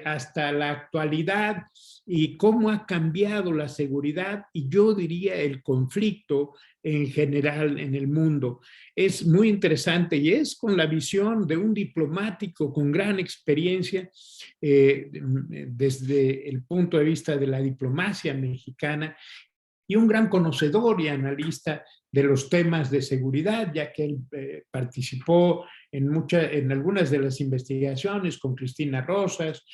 hasta la actualidad, y cómo ha cambiado la seguridad y yo diría el conflicto en general en el mundo. Es muy interesante y es con la visión de un diplomático con gran experiencia desde el punto de vista de la diplomacia mexicana, y un gran conocedor y analista de los temas de seguridad, ya que él participó en algunas de las investigaciones con Cristina Rosas.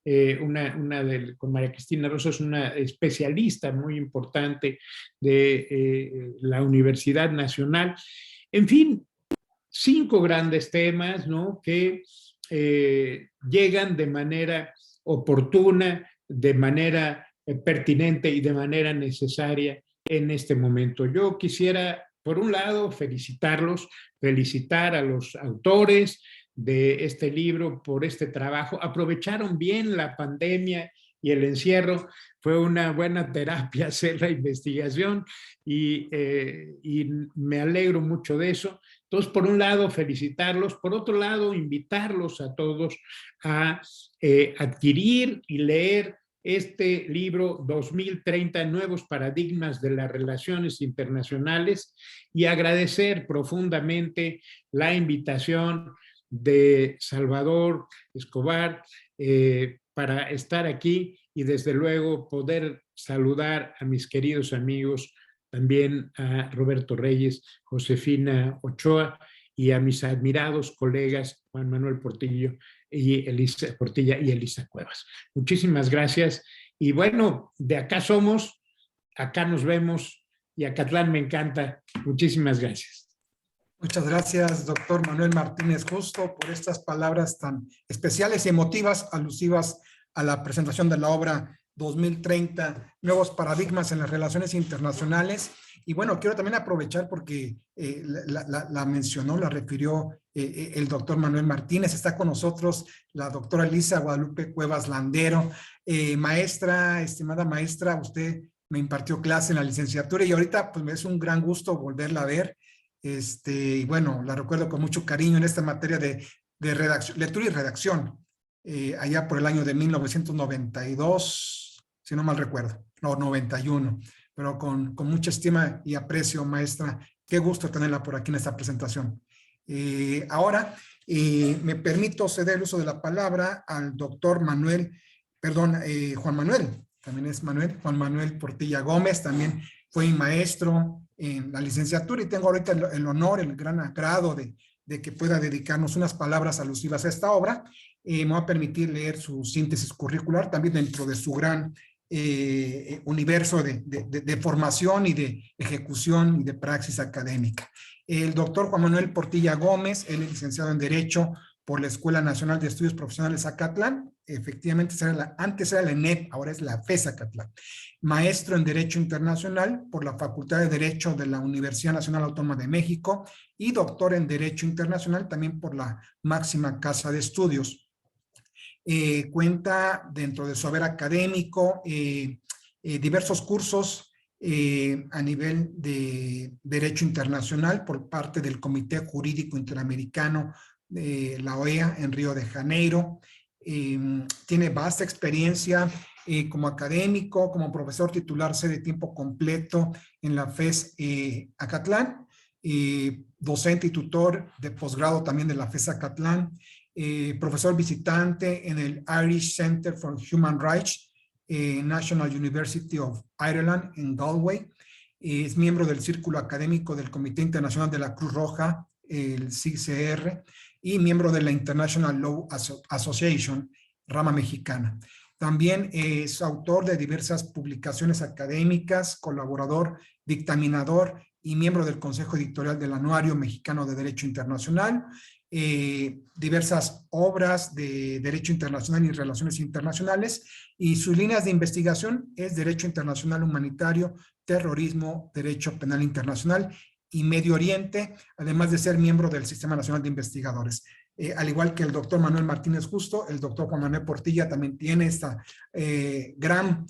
Con María Cristina Rosas, una especialista muy importante de la Universidad Nacional. En fin, 5 grandes temas, ¿no?, que llegan de manera oportuna, de manera pertinente y de manera necesaria en este momento. Yo quisiera, por un lado, felicitar a los autores de este libro por este trabajo. Aprovecharon bien la pandemia y el encierro. Fue una buena terapia hacer la investigación y me alegro mucho de eso. Entonces, por un lado, felicitarlos. Por otro lado, invitarlos a todos a adquirir y leer este libro 2030, Nuevos Paradigmas de las Relaciones Internacionales, y agradecer profundamente la invitación de Salvador Escobar para estar aquí, y desde luego poder saludar a mis queridos amigos, también a Roberto Reyes, Josefina Ochoa, y a mis admirados colegas Juan Manuel Portilla y Elisa Cuevas. Muchísimas gracias. Y bueno, de acá somos, acá nos vemos, y Acatlán me encanta. Muchísimas gracias. Muchas gracias, doctor Manuel Martínez Justo, por estas palabras tan especiales y emotivas, alusivas a la presentación de la obra 2030, Nuevos Paradigmas en las Relaciones Internacionales. Y bueno, quiero también aprovechar porque la mencionó, la refirió el doctor Manuel Martínez. Está con nosotros la doctora Elisa Guadalupe Cuevas Landero. Maestra, estimada maestra, usted me impartió clase en la licenciatura y ahorita pues me es un gran gusto volverla a ver. Y bueno, la recuerdo con mucho cariño en esta materia de redacción, lectura y redacción, allá por el año de 1992, si no mal recuerdo, no, 91, pero con mucha estima y aprecio, maestra. Qué gusto tenerla por aquí en esta presentación. Ahora, me permito ceder el uso de la palabra al doctor Juan Manuel, también es Manuel, Juan Manuel Portilla Gómez, también fue mi maestro en la licenciatura y tengo ahorita el honor, el gran agrado de que pueda dedicarnos unas palabras alusivas a esta obra. Me va a permitir leer su síntesis curricular también dentro de su gran universo de formación y de ejecución y de praxis académica. El doctor Juan Manuel Portilla Gómez, él es licenciado en Derecho por la Escuela Nacional de Estudios Profesionales Acatlán. Efectivamente, antes era la ENEP, ahora es la FES Acatlán. Maestro en Derecho Internacional por la Facultad de Derecho de la Universidad Nacional Autónoma de México y doctor en Derecho Internacional también por la máxima casa de estudios. Cuenta dentro de su haber académico diversos cursos a nivel de Derecho Internacional por parte del Comité Jurídico Interamericano de la OEA en Río de Janeiro. Tiene vasta experiencia como académico, como profesor titular de tiempo completo en la FES Acatlán, docente y tutor de posgrado también de la FES Acatlán, profesor visitante en el Irish Center for Human Rights, National University of Ireland en Galway. Es miembro del Círculo Académico del Comité Internacional de la Cruz Roja, el CICR, y miembro de la International Law Association, rama mexicana. También es autor de diversas publicaciones académicas, colaborador, dictaminador y miembro del Consejo Editorial del Anuario Mexicano de Derecho Internacional, diversas obras de Derecho Internacional y Relaciones Internacionales, y sus líneas de investigación es Derecho Internacional Humanitario, Terrorismo, Derecho Penal Internacional y Medio Oriente, además de ser miembro del Sistema Nacional de Investigadores. Al igual que el doctor Manuel Martínez Justo, el doctor Juan Manuel Portilla también tiene esta gran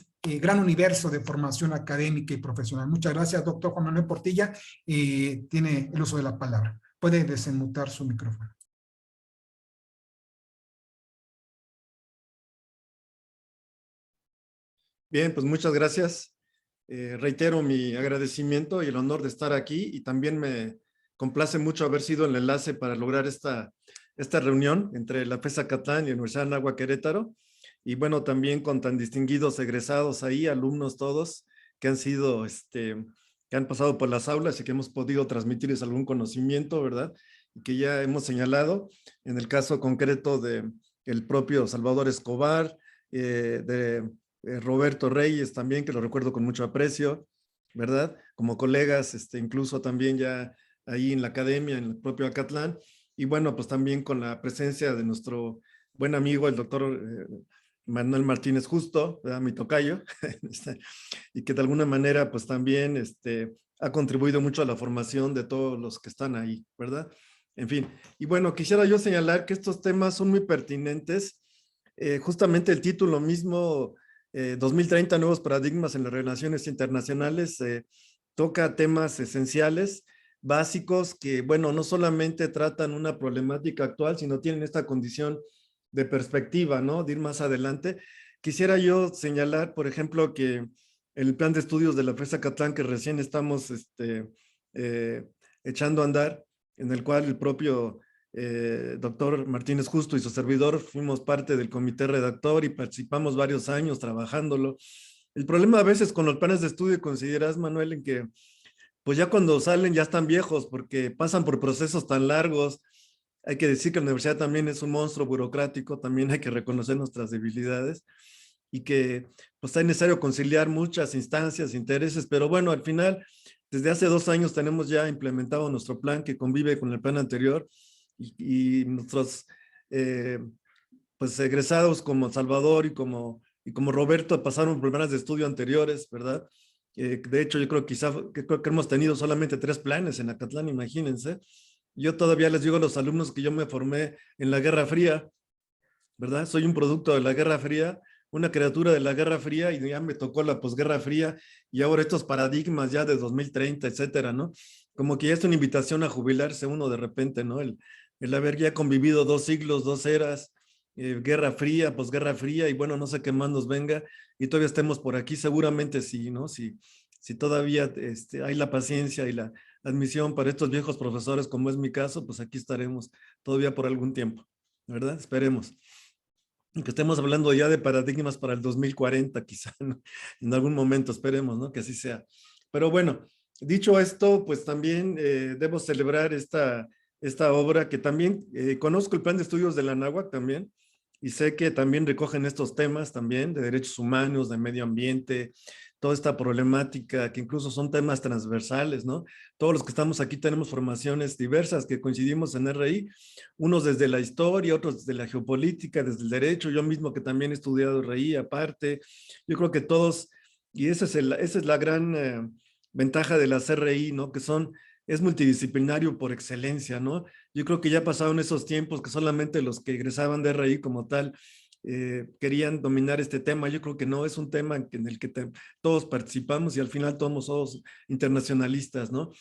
universo de formación académica y profesional. Muchas gracias, doctor Juan Manuel Portilla. Tiene el uso de la palabra. Puede desenmutar su micrófono. Bien, pues muchas gracias. Reitero mi agradecimiento y el honor de estar aquí, y también me complace mucho haber sido el enlace para lograr esta reunión entre la FES Acatlán y la Universidad de Anáhuac Querétaro, y bueno, también con tan distinguidos egresados ahí, alumnos todos, que han sido, que han pasado por las aulas y que hemos podido transmitirles algún conocimiento, ¿verdad? Y que ya hemos señalado, en el caso concreto de el propio Salvador Escobar, de Roberto Reyes también, que lo recuerdo con mucho aprecio, ¿verdad? Como colegas, incluso también ya ahí en la academia, en el propio Acatlán, y bueno, pues también con la presencia de nuestro buen amigo, el doctor Manuel Martínez Justo, ¿verdad? Mi tocayo, y que de alguna manera pues también ha contribuido mucho a la formación de todos los que están ahí, ¿verdad? En fin, y bueno, quisiera yo señalar que estos temas son muy pertinentes. Justamente el título mismo, 2030 Nuevos Paradigmas en las Relaciones Internacionales, toca temas esenciales, básicos, que, bueno, no solamente tratan una problemática actual, sino tienen esta condición de perspectiva, ¿no? De ir más adelante. Quisiera yo señalar, por ejemplo, que el plan de estudios de la FES Acatlán, que recién estamos echando a andar, en el cual el propio doctor Martínez Justo y su servidor fuimos parte del comité redactor y participamos varios años trabajándolo. El problema a veces con los planes de estudio, consideras, Manuel, en que pues ya cuando salen ya están viejos porque pasan por procesos tan largos. Hay que decir que la universidad también es un monstruo burocrático, también hay que reconocer nuestras debilidades y que pues es necesario conciliar muchas instancias, intereses, pero bueno, al final, desde hace 2 años tenemos ya implementado nuestro plan que convive con el plan anterior, y nuestros pues egresados como Salvador y como Roberto pasaron por planes de estudio anteriores, ¿verdad? De hecho, yo creo que creo que hemos tenido solamente 3 planes en Acatlán, imagínense. Yo todavía les digo a los alumnos que yo me formé en la Guerra Fría, ¿verdad? Soy un producto de la Guerra Fría, una criatura de la Guerra Fría, y ya me tocó la posguerra fría, y ahora estos paradigmas ya de 2030, etcétera, ¿no? Como que ya es una invitación a jubilarse uno de repente, ¿no? El haber ya convivido 2 siglos, 2 eras, Guerra Fría, posguerra fría, y bueno, no sé qué más nos venga, y todavía estemos por aquí, seguramente sí, ¿no? Si todavía hay la paciencia y la admisión para estos viejos profesores, como es mi caso, pues aquí estaremos todavía por algún tiempo, ¿verdad? Esperemos. Y que estemos hablando ya de paradigmas para el 2040, quizá, ¿no? En algún momento, esperemos, ¿no? Que así sea. Pero bueno, dicho esto, pues también debo celebrar esta obra, que también conozco el plan de estudios de la Anáhuac también, y sé que también recogen estos temas también de derechos humanos, de medio ambiente, toda esta problemática, que incluso son temas transversales, ¿no? Todos los que estamos aquí tenemos formaciones diversas que coincidimos en RI, unos desde la historia, otros desde la geopolítica, desde el derecho, yo mismo que también he estudiado RI aparte. Yo creo que todos, y esa es la gran ventaja de las RI, ¿no? Que es multidisciplinario por excelencia, ¿no? Yo creo que ya pasaron esos tiempos que solamente los que egresaban de RI como tal querían dominar este tema. Yo creo que no, es un tema en el que todos participamos y al final todos internacionalistas, ¿no?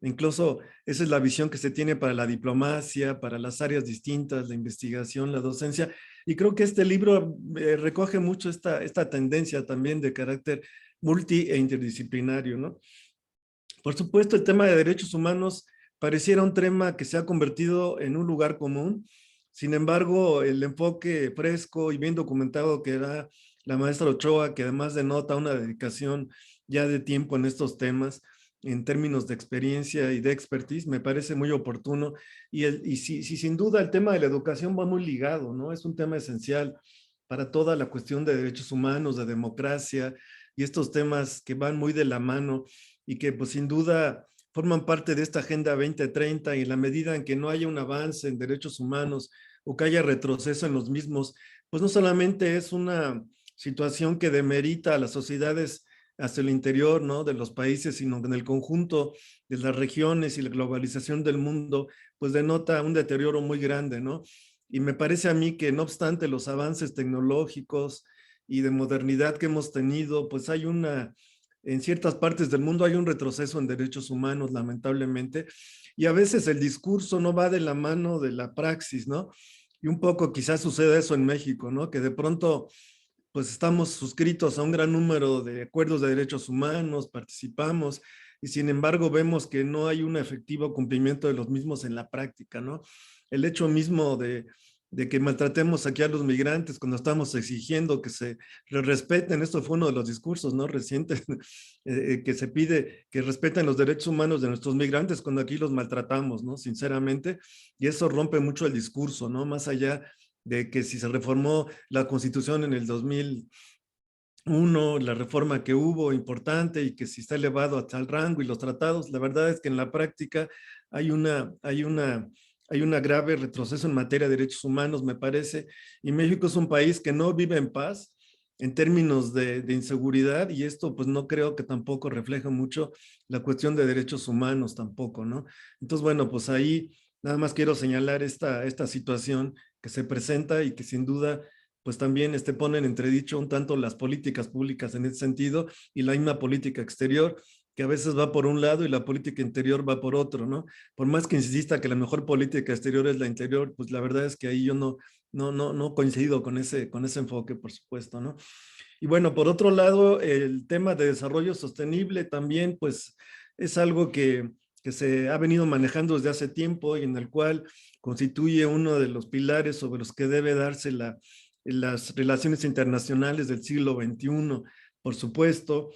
Incluso esa es la visión que se tiene para la diplomacia, para las áreas distintas, la investigación, la docencia. Y creo que este libro recoge mucho esta tendencia también de carácter multi e interdisciplinario, ¿no? Por supuesto, el tema de derechos humanos pareciera un tema que se ha convertido en un lugar común. Sin embargo, el enfoque fresco y bien documentado que da la maestra Ochoa, que además denota una dedicación ya de tiempo en estos temas, en términos de experiencia y de expertise, me parece muy oportuno. Y sin duda el tema de la educación va muy ligado, ¿no? Es un tema esencial para toda la cuestión de derechos humanos, de democracia, y estos temas que van muy de la mano y que pues sin duda forman parte de esta Agenda 2030, y en la medida en que no haya un avance en derechos humanos o que haya retroceso en los mismos, pues no solamente es una situación que demerita a las sociedades hacia el interior, ¿no?, de los países, sino que en el conjunto de las regiones y la globalización del mundo, pues denota un deterioro muy grande, ¿no? Y me parece a mí que no obstante los avances tecnológicos y de modernidad que hemos tenido, pues hay en ciertas partes del mundo hay un retroceso en derechos humanos, lamentablemente, y a veces el discurso no va de la mano de la praxis, ¿no? Y un poco quizás sucede eso en México, ¿no? Que de pronto pues estamos suscritos a un gran número de acuerdos de derechos humanos, participamos, y sin embargo vemos que no hay un efectivo cumplimiento de los mismos en la práctica, ¿no? El hecho mismo de que maltratemos aquí a los migrantes cuando estamos exigiendo que se respeten, esto fue uno de los discursos, ¿no?, recientes, que se pide que respeten los derechos humanos de nuestros migrantes cuando aquí los maltratamos, ¿no?, sinceramente, y eso rompe mucho el discurso, ¿no?, más allá de que si se reformó la Constitución en el 2001, la reforma que hubo importante y que si está elevado hasta el rango y los tratados, la verdad es que en la práctica hay una grave retroceso en materia de derechos humanos, me parece, y México es un país que no vive en paz en términos de inseguridad, y esto pues no creo que tampoco refleja mucho la cuestión de derechos humanos tampoco, ¿no? Entonces, bueno, pues ahí nada más quiero señalar esta situación que se presenta y que sin duda pues también pone en entredicho un tanto las políticas públicas en ese sentido y la misma política exterior, que a veces va por un lado y la política interior va por otro, ¿no? Por más que insista que la mejor política exterior es la interior, pues la verdad es que ahí yo no coincido con ese enfoque, por supuesto, ¿no? Y bueno, por otro lado, el tema de desarrollo sostenible también, pues es algo que se ha venido manejando desde hace tiempo y en el cual constituye uno de los pilares sobre los que debe darse las relaciones internacionales del siglo XXI, por supuesto,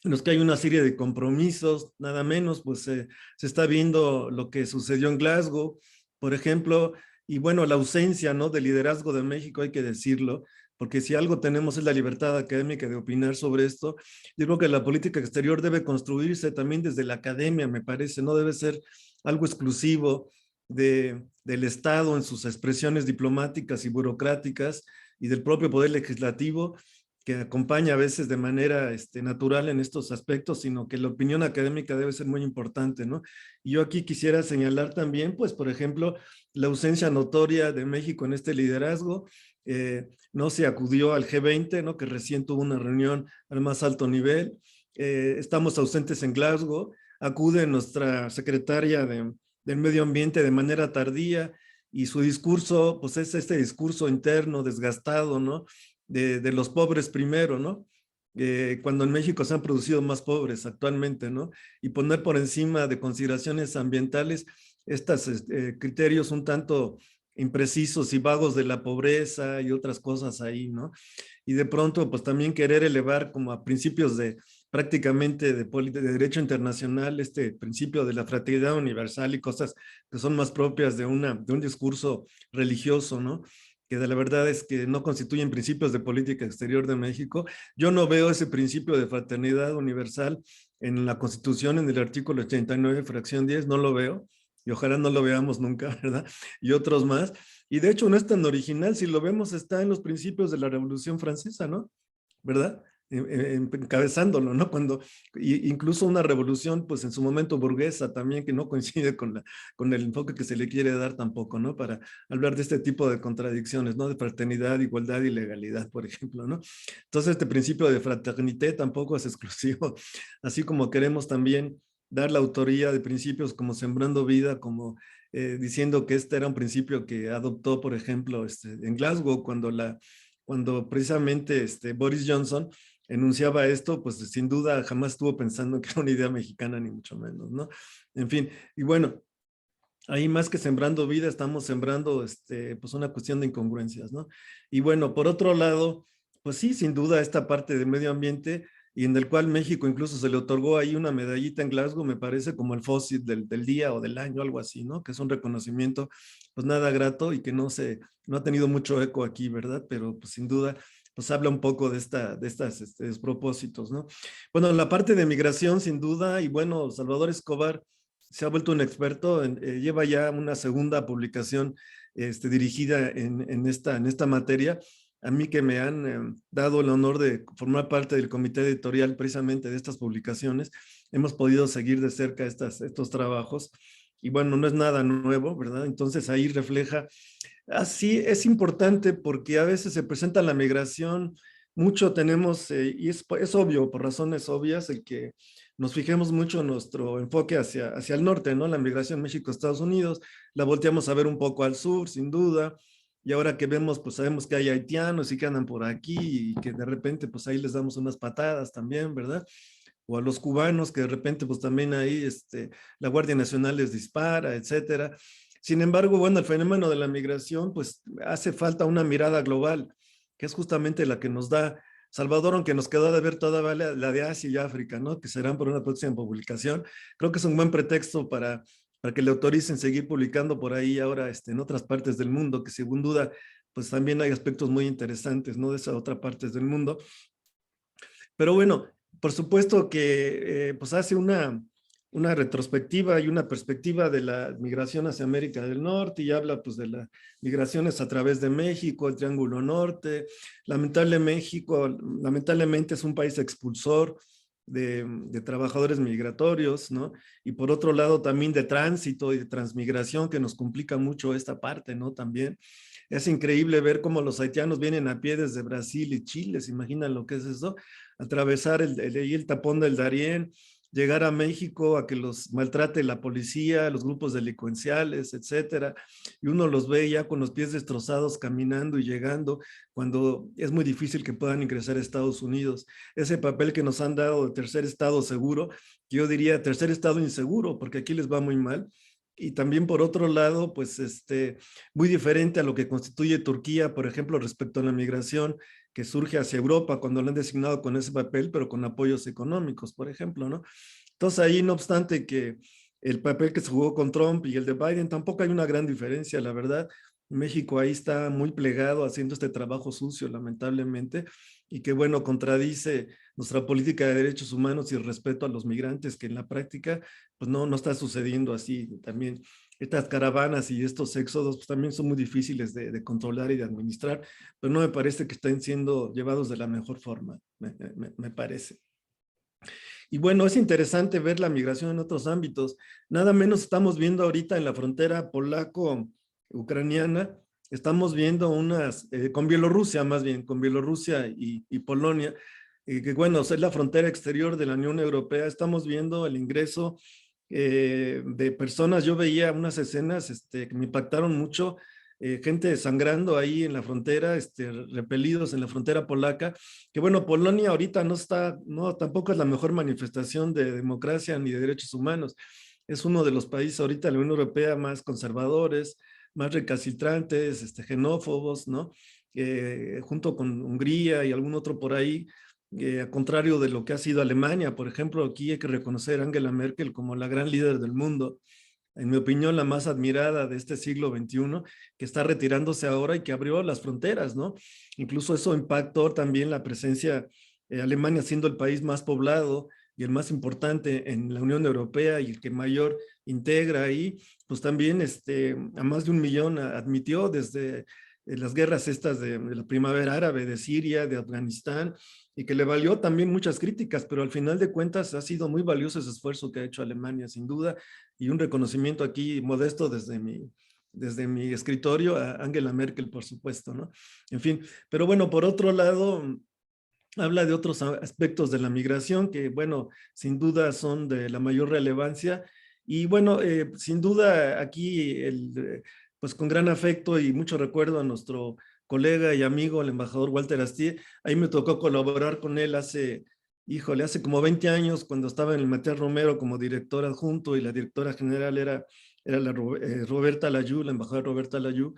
en los que hay una serie de compromisos, nada menos, pues se está viendo lo que sucedió en Glasgow, por ejemplo, y bueno, la ausencia, ¿no?, de liderazgo de México, hay que decirlo, porque si algo tenemos es la libertad académica de opinar sobre esto. Yo creo que la política exterior debe construirse también desde la academia, me parece, no debe ser algo exclusivo del Estado en sus expresiones diplomáticas y burocráticas y del propio poder legislativo, que acompaña a veces de manera natural en estos aspectos, sino que la opinión académica debe ser muy importante, ¿no? Y yo aquí quisiera señalar también, pues, por ejemplo, la ausencia notoria de México en este liderazgo. No se acudió al G20, ¿no?, que recién tuvo una reunión al más alto nivel. Estamos ausentes en Glasgow. Acude nuestra secretaria del Medio Ambiente de manera tardía y su discurso, pues es este discurso interno desgastado, ¿no?, de los pobres primero, ¿no? Cuando en México se han producido más pobres actualmente, ¿no? Y poner por encima de consideraciones ambientales estos criterios un tanto imprecisos y vagos de la pobreza y otras cosas ahí, ¿no? Y de pronto, pues también querer elevar como a principios prácticamente de derecho internacional este principio de la fraternidad universal y cosas que son más propias de un discurso religioso, ¿no?, que de la verdad es que no constituyen principios de política exterior de México. Yo no veo ese principio de fraternidad universal en la Constitución, en el artículo 89, fracción 10, no lo veo, y ojalá no lo veamos nunca, ¿verdad? Y otros más. Y de hecho no es tan original, si lo vemos está en los principios de la Revolución Francesa, ¿no? ¿Verdad? encabezándolo, ¿no? Cuando incluso una revolución, pues en su momento burguesa también, que no coincide con el enfoque que se le quiere dar tampoco, ¿no? Para hablar de este tipo de contradicciones, ¿no? De fraternidad, igualdad y legalidad, por ejemplo, ¿no? Entonces, este principio de fraternité tampoco es exclusivo, así como queremos también dar la autoría de principios como Sembrando Vida, como diciendo que este era un principio que adoptó, por ejemplo, en Glasgow, cuando precisamente Boris Johnson enunciaba esto, pues sin duda jamás estuvo pensando que era una idea mexicana, ni mucho menos, ¿no? En fin, y bueno, ahí más que sembrando vida, estamos sembrando pues una cuestión de incongruencias, ¿no? Y bueno, por otro lado, pues sí, sin duda esta parte del medio ambiente y en el cual México incluso se le otorgó ahí una medallita en Glasgow, me parece como el fósil del día o del año, algo así, ¿no? Que es un reconocimiento pues nada grato y que no ha tenido mucho eco aquí, ¿verdad? Pero pues sin duda pues habla un poco de estas despropósitos, ¿no? Bueno, la parte de migración sin duda y bueno, Salvador Escobar se ha vuelto un experto, lleva ya una segunda publicación dirigida en esta materia. A mí que me han dado el honor de formar parte del comité editorial precisamente de estas publicaciones, hemos podido seguir de cerca estos trabajos. Y bueno, no es nada nuevo, ¿verdad? Entonces ahí refleja, así es importante porque a veces se presenta la migración, mucho tenemos, y es obvio, por razones obvias, el que nos fijemos mucho en nuestro enfoque hacia el norte, ¿no? La migración México-Estados Unidos, la volteamos a ver un poco al sur, sin duda, y ahora que vemos, pues sabemos que hay haitianos y que andan por aquí y que de repente, pues ahí les damos unas patadas también, ¿verdad? O a los cubanos que de repente, pues también ahí la Guardia Nacional les dispara, etcétera. Sin embargo, bueno, el fenómeno de la migración, pues hace falta una mirada global, que es justamente la que nos da Salvador, aunque nos quedó de ver toda la de Asia y África, ¿no? Que serán por una próxima publicación. Creo que es un buen pretexto para que le autoricen seguir publicando por ahí ahora en otras partes del mundo, que sin duda, pues también hay aspectos muy interesantes, ¿no? De esas otras partes del mundo. Pero bueno, por supuesto que pues hace una retrospectiva y una perspectiva de la migración hacia América del Norte y habla pues de las migraciones a través de México, el Triángulo Norte. Lamentablemente es un país expulsor de trabajadores migratorios, ¿no? Y por otro lado también de tránsito y de transmigración que nos complica mucho esta parte, ¿no? También es increíble ver cómo los haitianos vienen a pie desde Brasil y Chile, ¿se imaginan lo que es eso? Atravesar el tapón del Darién, llegar a México a que los maltrate la policía, los grupos delincuenciales, etcétera. Y uno los ve ya con los pies destrozados caminando y llegando cuando es muy difícil que puedan ingresar a Estados Unidos. Ese papel que nos han dado de tercer estado seguro, yo diría tercer estado inseguro, porque aquí les va muy mal. Y también por otro lado, pues muy diferente a lo que constituye Turquía, por ejemplo, respecto a la migración que surge hacia Europa cuando lo han designado con ese papel, pero con apoyos económicos, por ejemplo, ¿no? Entonces ahí, no obstante que el papel que se jugó con Trump y el de Biden, tampoco hay una gran diferencia, la verdad. México ahí está muy plegado haciendo este trabajo sucio, lamentablemente, y que, bueno, contradice nuestra política de derechos humanos y el respeto a los migrantes, que en la práctica, pues no está sucediendo así. También estas caravanas y estos éxodos pues, también son muy difíciles de controlar y de administrar, pero no me parece que estén siendo llevados de la mejor forma, me parece. Y bueno, es interesante ver la migración en otros ámbitos. Nada menos estamos viendo ahorita en la frontera polaco-ucraniana, estamos viendo con Bielorrusia más bien, con Bielorrusia y Polonia, que bueno, es la frontera exterior de la Unión Europea, estamos viendo el ingreso de personas. Yo veía unas escenas que me impactaron mucho, gente sangrando ahí en la frontera, repelidos en la frontera polaca, que bueno, Polonia ahorita tampoco es la mejor manifestación de democracia ni de derechos humanos. Es uno de los países ahorita de la Unión Europea más conservadores, más recalcitrantes, xenófobos, ¿no? Junto con Hungría y algún otro por ahí, a contrario de lo que ha sido Alemania, por ejemplo, aquí hay que reconocer a Angela Merkel como la gran líder del mundo, en mi opinión, la más admirada de este siglo XXI, que está retirándose ahora y que abrió las fronteras, ¿no? Incluso eso impactó también la presencia, Alemania siendo el país más poblado y el más importante en la Unión Europea y el que mayor integra ahí, pues también a más de 1 millón admitió desde las guerras estas de la primavera árabe, de Siria, de Afganistán, y que le valió también muchas críticas, pero al final de cuentas ha sido muy valioso ese esfuerzo que ha hecho Alemania, sin duda, y un reconocimiento aquí modesto desde mi escritorio a Angela Merkel, por supuesto, ¿no? En fin, pero bueno, por otro lado, habla de otros aspectos de la migración que, bueno, sin duda son de la mayor relevancia. Y bueno, sin duda aquí, pues con gran afecto y mucho recuerdo a nuestro colega y amigo, el embajador Walter Astié. Ahí me tocó colaborar con él hace como 20 años, cuando estaba en el Matías Romero como director adjunto y la directora general era Roberta Layú, la embajadora Roberta Layú.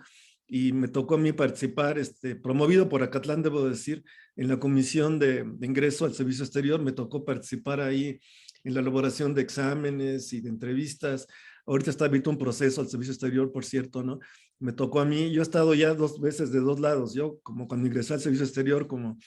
Y me tocó a mí participar, promovido por Acatlán, debo decir, en la comisión de ingreso al servicio exterior. Me tocó participar ahí en la elaboración de exámenes y de entrevistas. Ahorita está abierto un proceso al servicio exterior, por cierto, ¿no? Me tocó a mí. Yo he estado ya 2 veces de 2 lados. Yo como cuando ingresé al servicio exterior como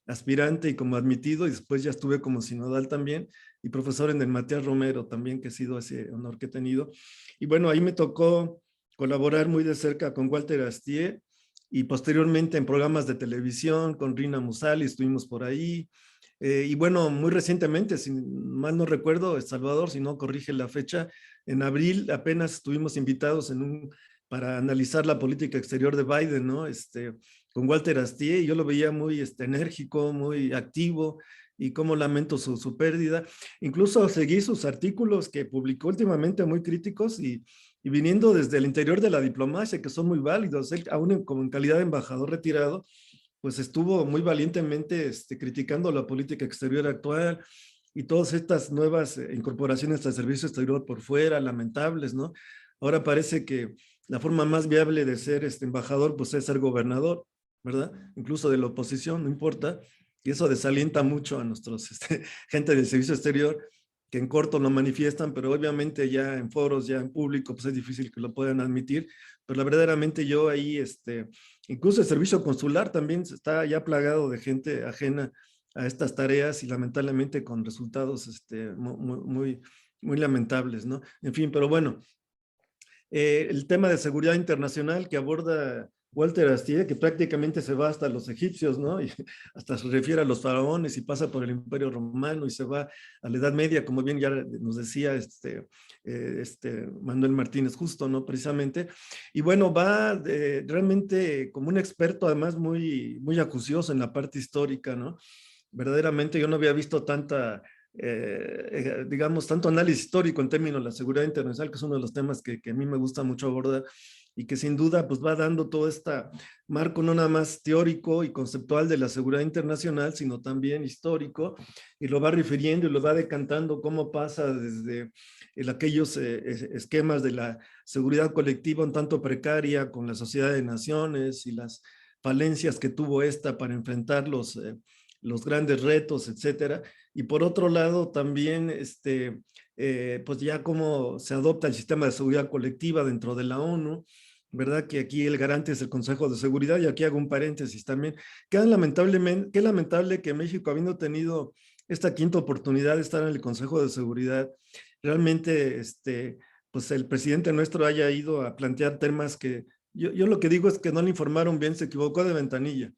aspirante y como admitido, y después ya estuve como sinodal también, y profesor en el Matías Romero también, que ha sido ese honor que he tenido. Y bueno, ahí me tocó colaborar muy de cerca con Walter Astié, y posteriormente en programas de televisión con Rina Musali, estuvimos por ahí. Y bueno, muy recientemente, si mal no recuerdo, Salvador, si no corrige la fecha, en abril apenas estuvimos invitados para analizar la política exterior de Biden, ¿no? Con Walter Astié, y yo lo veía muy enérgico, muy activo, y cómo lamento su pérdida. Incluso seguí sus artículos que publicó últimamente, muy críticos, y viniendo desde el interior de la diplomacia, que son muy válidos. Él, aún como en calidad de embajador retirado, pues estuvo muy valientemente criticando la política exterior actual y todas estas nuevas incorporaciones al servicio exterior por fuera, lamentables, ¿no? Ahora parece que la forma más viable de ser embajador, pues es ser gobernador, ¿verdad? Incluso de la oposición, no importa. Y eso desalienta mucho a nuestros gente del servicio exterior, que en corto lo manifiestan, pero obviamente ya en foros, ya en público, pues es difícil que lo puedan admitir. Pero verdaderamente yo ahí, incluso el servicio consular también está ya plagado de gente ajena a estas tareas, y lamentablemente con resultados muy lamentables, ¿no? En fin, pero bueno, el tema de seguridad internacional que aborda Walter Astié, que prácticamente se va hasta los egipcios, ¿no? Y hasta se refiere a los faraones y pasa por el Imperio Romano y se va a la Edad Media, como bien ya nos decía Manuel Martínez Justo, ¿no? Precisamente. Y bueno, va realmente como un experto, además muy, muy acucioso en la parte histórica, ¿no? Verdaderamente yo no había visto digamos, tanto análisis histórico en términos de la seguridad internacional, que es uno de los temas que a mí me gusta mucho abordar, y que sin duda pues va dando todo este marco no nada más teórico y conceptual de la seguridad internacional, sino también histórico, y lo va refiriendo y lo va decantando cómo pasa desde aquellos esquemas de la seguridad colectiva un tanto precaria con la Sociedad de Naciones y las falencias que tuvo esta para enfrentar los grandes retos, etcétera. Y por otro lado también, pues ya cómo se adopta el sistema de seguridad colectiva dentro de la ONU, ¿verdad? Que aquí el garante es el Consejo de Seguridad, y aquí hago un paréntesis también. Qué lamentable que México, habiendo tenido esta quinta oportunidad de estar en el Consejo de Seguridad, realmente, pues el presidente nuestro haya ido a plantear temas que yo lo que digo es que no le informaron bien, se equivocó de ventanilla,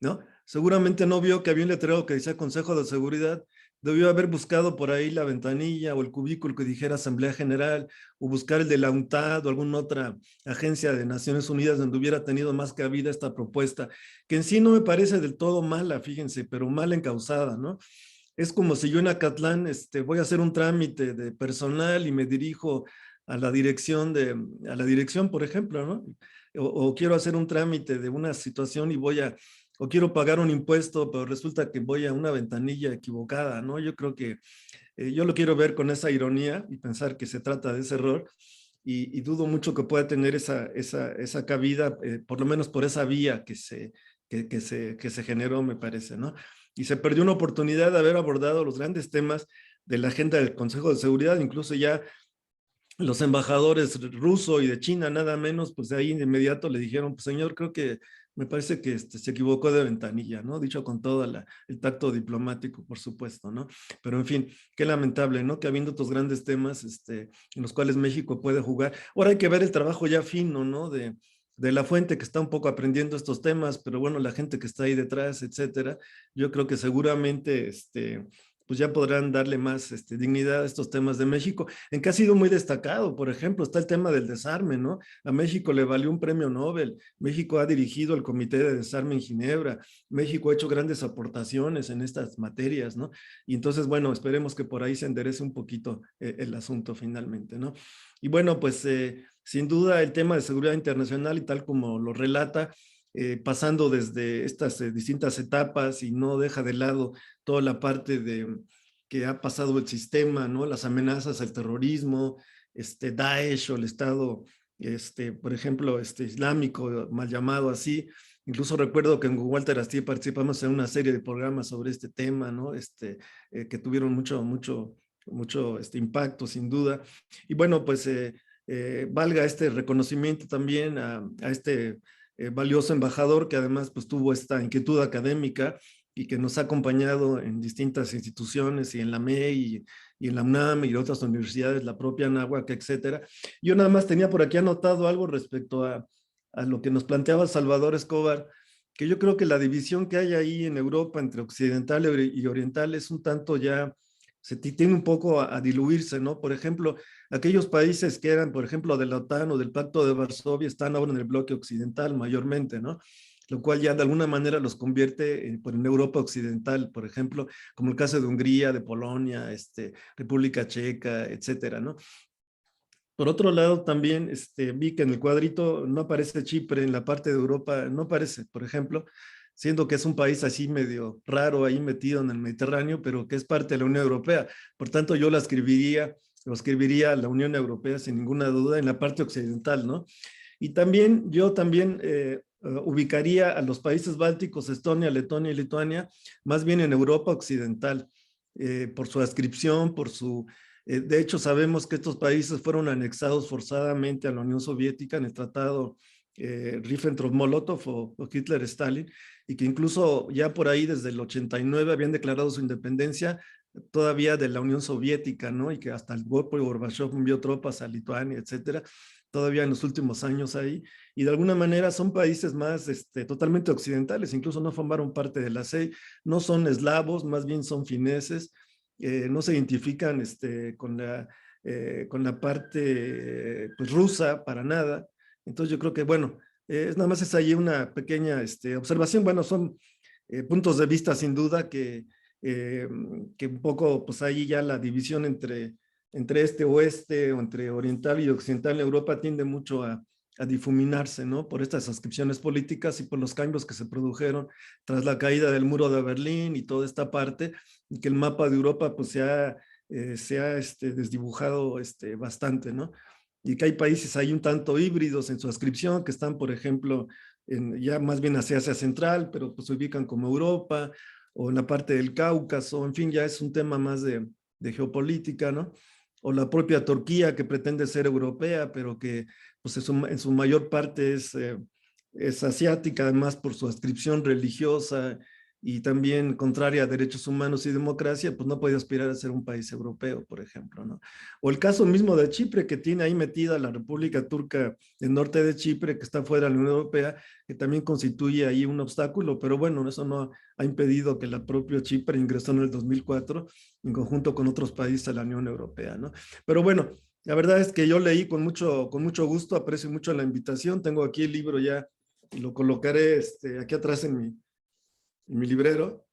¿no? Seguramente no vio que había un letrero que decía Consejo de Seguridad, debió haber buscado por ahí la ventanilla o el cubículo que dijera Asamblea General, o buscar el de la UNTAD o alguna otra agencia de Naciones Unidas donde hubiera tenido más cabida esta propuesta, que en sí no me parece del todo mala, fíjense, pero mal encausada, ¿no? Es como si yo en Acatlán voy a hacer un trámite de personal y me dirijo a la dirección, por ejemplo, ¿no? O quiero hacer un trámite de una situación y o quiero pagar un impuesto, pero resulta que voy a una ventanilla equivocada, ¿no? Yo creo que yo lo quiero ver con esa ironía y pensar que se trata de ese error, y dudo mucho que pueda tener esa cabida, por lo menos por esa vía que se generó, me parece, ¿no? Y se perdió una oportunidad de haber abordado los grandes temas de la agenda del Consejo de Seguridad, incluso ya los embajadores ruso y de China, nada menos, pues de ahí de inmediato le dijeron, pues señor, creo que me parece que se equivocó de ventanilla, ¿no? Dicho con todo el tacto diplomático, por supuesto, ¿no? Pero en fin, qué lamentable, ¿no? Que habiendo otros grandes temas en los cuales México puede jugar. Ahora hay que ver el trabajo ya fino, ¿no? De de la fuente, que está un poco aprendiendo estos temas, pero bueno, la gente que está ahí detrás, etcétera, yo creo que seguramente pues ya podrán darle más dignidad a estos temas de México, en que ha sido muy destacado. Por ejemplo, está el tema del desarme, ¿no? A México le valió un premio Nobel, México ha dirigido el Comité de Desarme en Ginebra, México ha hecho grandes aportaciones en estas materias, ¿no? Y entonces, bueno, esperemos que por ahí se enderece un poquito el asunto finalmente, ¿no? Y bueno, pues sin duda el tema de seguridad internacional y tal como lo relata, pasando desde estas distintas etapas y no deja de lado toda la parte de que ha pasado el sistema, ¿no? Las amenazas al terrorismo, Daesh o el Estado, por ejemplo, islámico, mal llamado así. Incluso recuerdo que en Walter Asti participamos en una serie de programas sobre este tema, ¿no? Que tuvieron mucho impacto, sin duda. Y bueno, pues valga este reconocimiento también a este valioso embajador que además pues tuvo esta inquietud académica y que nos ha acompañado en distintas instituciones y en la MEI y en la UNAM y otras universidades, la propia Anáhuac, etcétera. Yo nada más tenía por aquí anotado algo respecto a lo que nos planteaba Salvador Escobar, que yo creo que la división que hay ahí en Europa entre occidental y oriental es un tanto ya, se tiende un poco a diluirse, ¿no? Por ejemplo, aquellos países que eran, por ejemplo, de la OTAN o del Pacto de Varsovia están ahora en el bloque occidental mayormente, ¿no? Lo cual ya de alguna manera los convierte en Europa occidental, por ejemplo, como el caso de Hungría, de Polonia, República Checa, etcétera, ¿no? Por otro lado, también vi que en el cuadrito no aparece Chipre, en la parte de Europa no aparece, por ejemplo, siendo que es un país así medio raro ahí metido en el Mediterráneo, pero que es parte de la Unión Europea. Por tanto, yo lo escribiría a la Unión Europea sin ninguna duda en la parte occidental, ¿no? Y también, yo también ubicaría a los países bálticos, Estonia, Letonia y Lituania, más bien en Europa occidental, por su adscripción, por su... de hecho, sabemos que estos países fueron anexados forzadamente a la Unión Soviética en el tratado Ribbentrop-Molotov o Hitler-Stalin, y que incluso ya por ahí desde el 89 habían declarado su independencia todavía de la Unión Soviética, ¿no? Y que hasta el golpe de Gorbachev envió tropas a Lituania, etcétera, todavía en los últimos años ahí, y de alguna manera son países más totalmente occidentales, incluso no formaron parte de la CEI, no son eslavos, más bien son fineses, no se identifican con la parte pues, rusa para nada. Entonces yo creo que, bueno, nada más es ahí una pequeña observación. Bueno, son puntos de vista sin duda que un poco, pues ahí ya la división entre oeste o entre oriental y occidental en Europa tiende mucho a difuminarse, ¿no? Por estas adscripciones políticas y por los cambios que se produjeron tras la caída del muro de Berlín y toda esta parte, y que el mapa de Europa pues se ha desdibujado bastante, ¿no? Y que hay países ahí un tanto híbridos en su adscripción, que están, por ejemplo, ya más bien hacia Asia Central, pero pues se ubican como Europa, o en la parte del Cáucaso, en fin, ya es un tema más de geopolítica, ¿no? O la propia Turquía, que pretende ser europea, pero que pues en su mayor parte es asiática, además por su adscripción religiosa y también contraria a derechos humanos y democracia, pues no puede aspirar a ser un país europeo, por ejemplo, ¿no? O el caso mismo de Chipre, que tiene ahí metida la República Turca del norte de Chipre, que está fuera de la Unión Europea, que también constituye ahí un obstáculo, pero bueno, eso no ha impedido que la propia Chipre ingresó en el 2004 en conjunto con otros países de la Unión Europea, ¿no? Pero bueno, la verdad es que yo leí con mucho gusto, aprecio mucho la invitación, tengo aquí el libro ya, y lo colocaré aquí atrás en mi librero,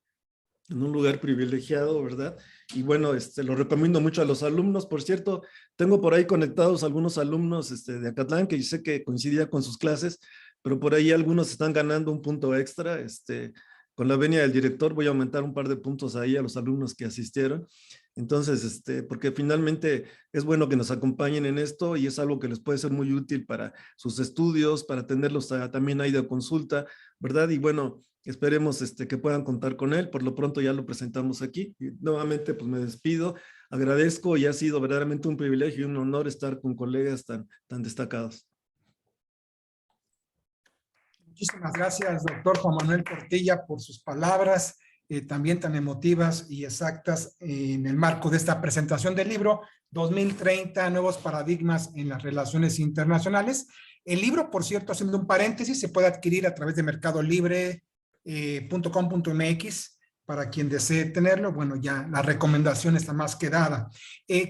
en un lugar privilegiado, ¿verdad? Y bueno, lo recomiendo mucho a los alumnos. Por cierto, tengo por ahí conectados algunos alumnos de Acatlán que yo sé que coincidía con sus clases, pero por ahí algunos están ganando un punto extra. Con la venia del director voy a aumentar un par de puntos ahí a los alumnos que asistieron. Entonces, porque finalmente es bueno que nos acompañen en esto y es algo que les puede ser muy útil para sus estudios, para tenerlos también ahí de consulta, ¿verdad? Y bueno, esperemos que puedan contar con él. Por lo pronto ya lo presentamos aquí. Y nuevamente, pues me despido. Agradezco y ha sido verdaderamente un privilegio y un honor estar con colegas tan destacados. Muchísimas gracias, doctor Juan Manuel Portilla, por sus palabras. también tan emotivas y exactas en el marco de esta presentación del libro 2030, Nuevos Paradigmas en las Relaciones Internacionales. El libro, por cierto, haciendo un paréntesis, se puede adquirir a través de mercadolibre.com.mx para quien desee tenerlo. Bueno, ya la recomendación está más que dada.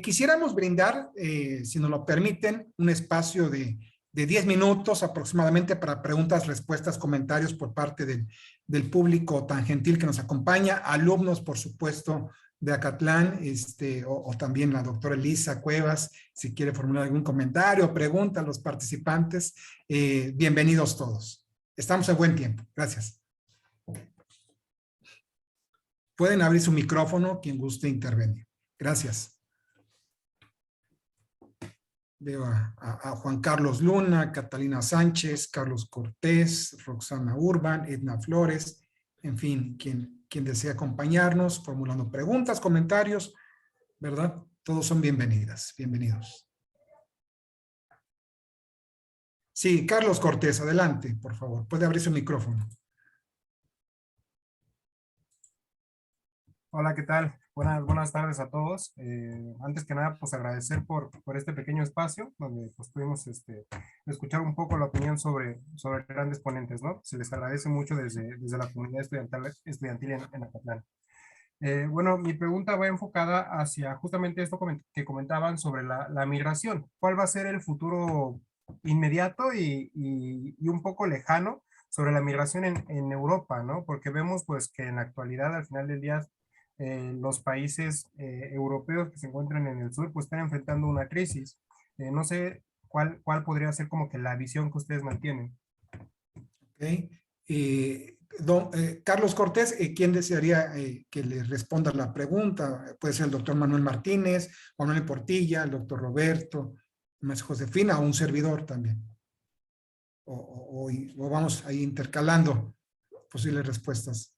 Quisiéramos brindar, si nos lo permiten, un espacio de 10 minutos aproximadamente para preguntas, respuestas, comentarios por parte del público tan gentil que nos acompaña, alumnos, por supuesto, de Acatlán, o también la doctora Elisa Cuevas, si quiere formular algún comentario o pregunta a los participantes. Bienvenidos todos. Estamos en buen tiempo. Gracias. Pueden abrir su micrófono quien guste intervenir. Gracias. Veo a Juan Carlos Luna, Catalina Sánchez, Carlos Cortés, Roxana Urban, Edna Flores, en fin, quien desea acompañarnos, formulando preguntas, comentarios, ¿verdad? Todos son bienvenidas, bienvenidos. Sí, Carlos Cortés, adelante, por favor. Puede abrir su micrófono. Hola, ¿qué tal? Buenas tardes a todos. Antes que nada, pues agradecer por este pequeño espacio donde pues pudimos escuchar un poco la opinión sobre grandes ponentes, ¿no? Se les agradece mucho desde la comunidad estudiantil en Acatlán. Bueno, mi pregunta va enfocada hacia justamente esto que comentaban sobre la migración. ¿Cuál va a ser el futuro inmediato y un poco lejano sobre la migración en Europa, ¿no? Porque vemos pues que en la actualidad, al final del día, los países europeos que se encuentran en el sur pues están enfrentando una crisis. No sé cuál podría ser como que la visión que ustedes mantienen. Okay. Carlos Cortés, ¿quién desearía que le responda la pregunta? Puede ser el doctor Manuel Martínez, Juan Manuel Portilla, el doctor Roberto, Maestra Josefina o un servidor también. O vamos ahí intercalando posibles respuestas.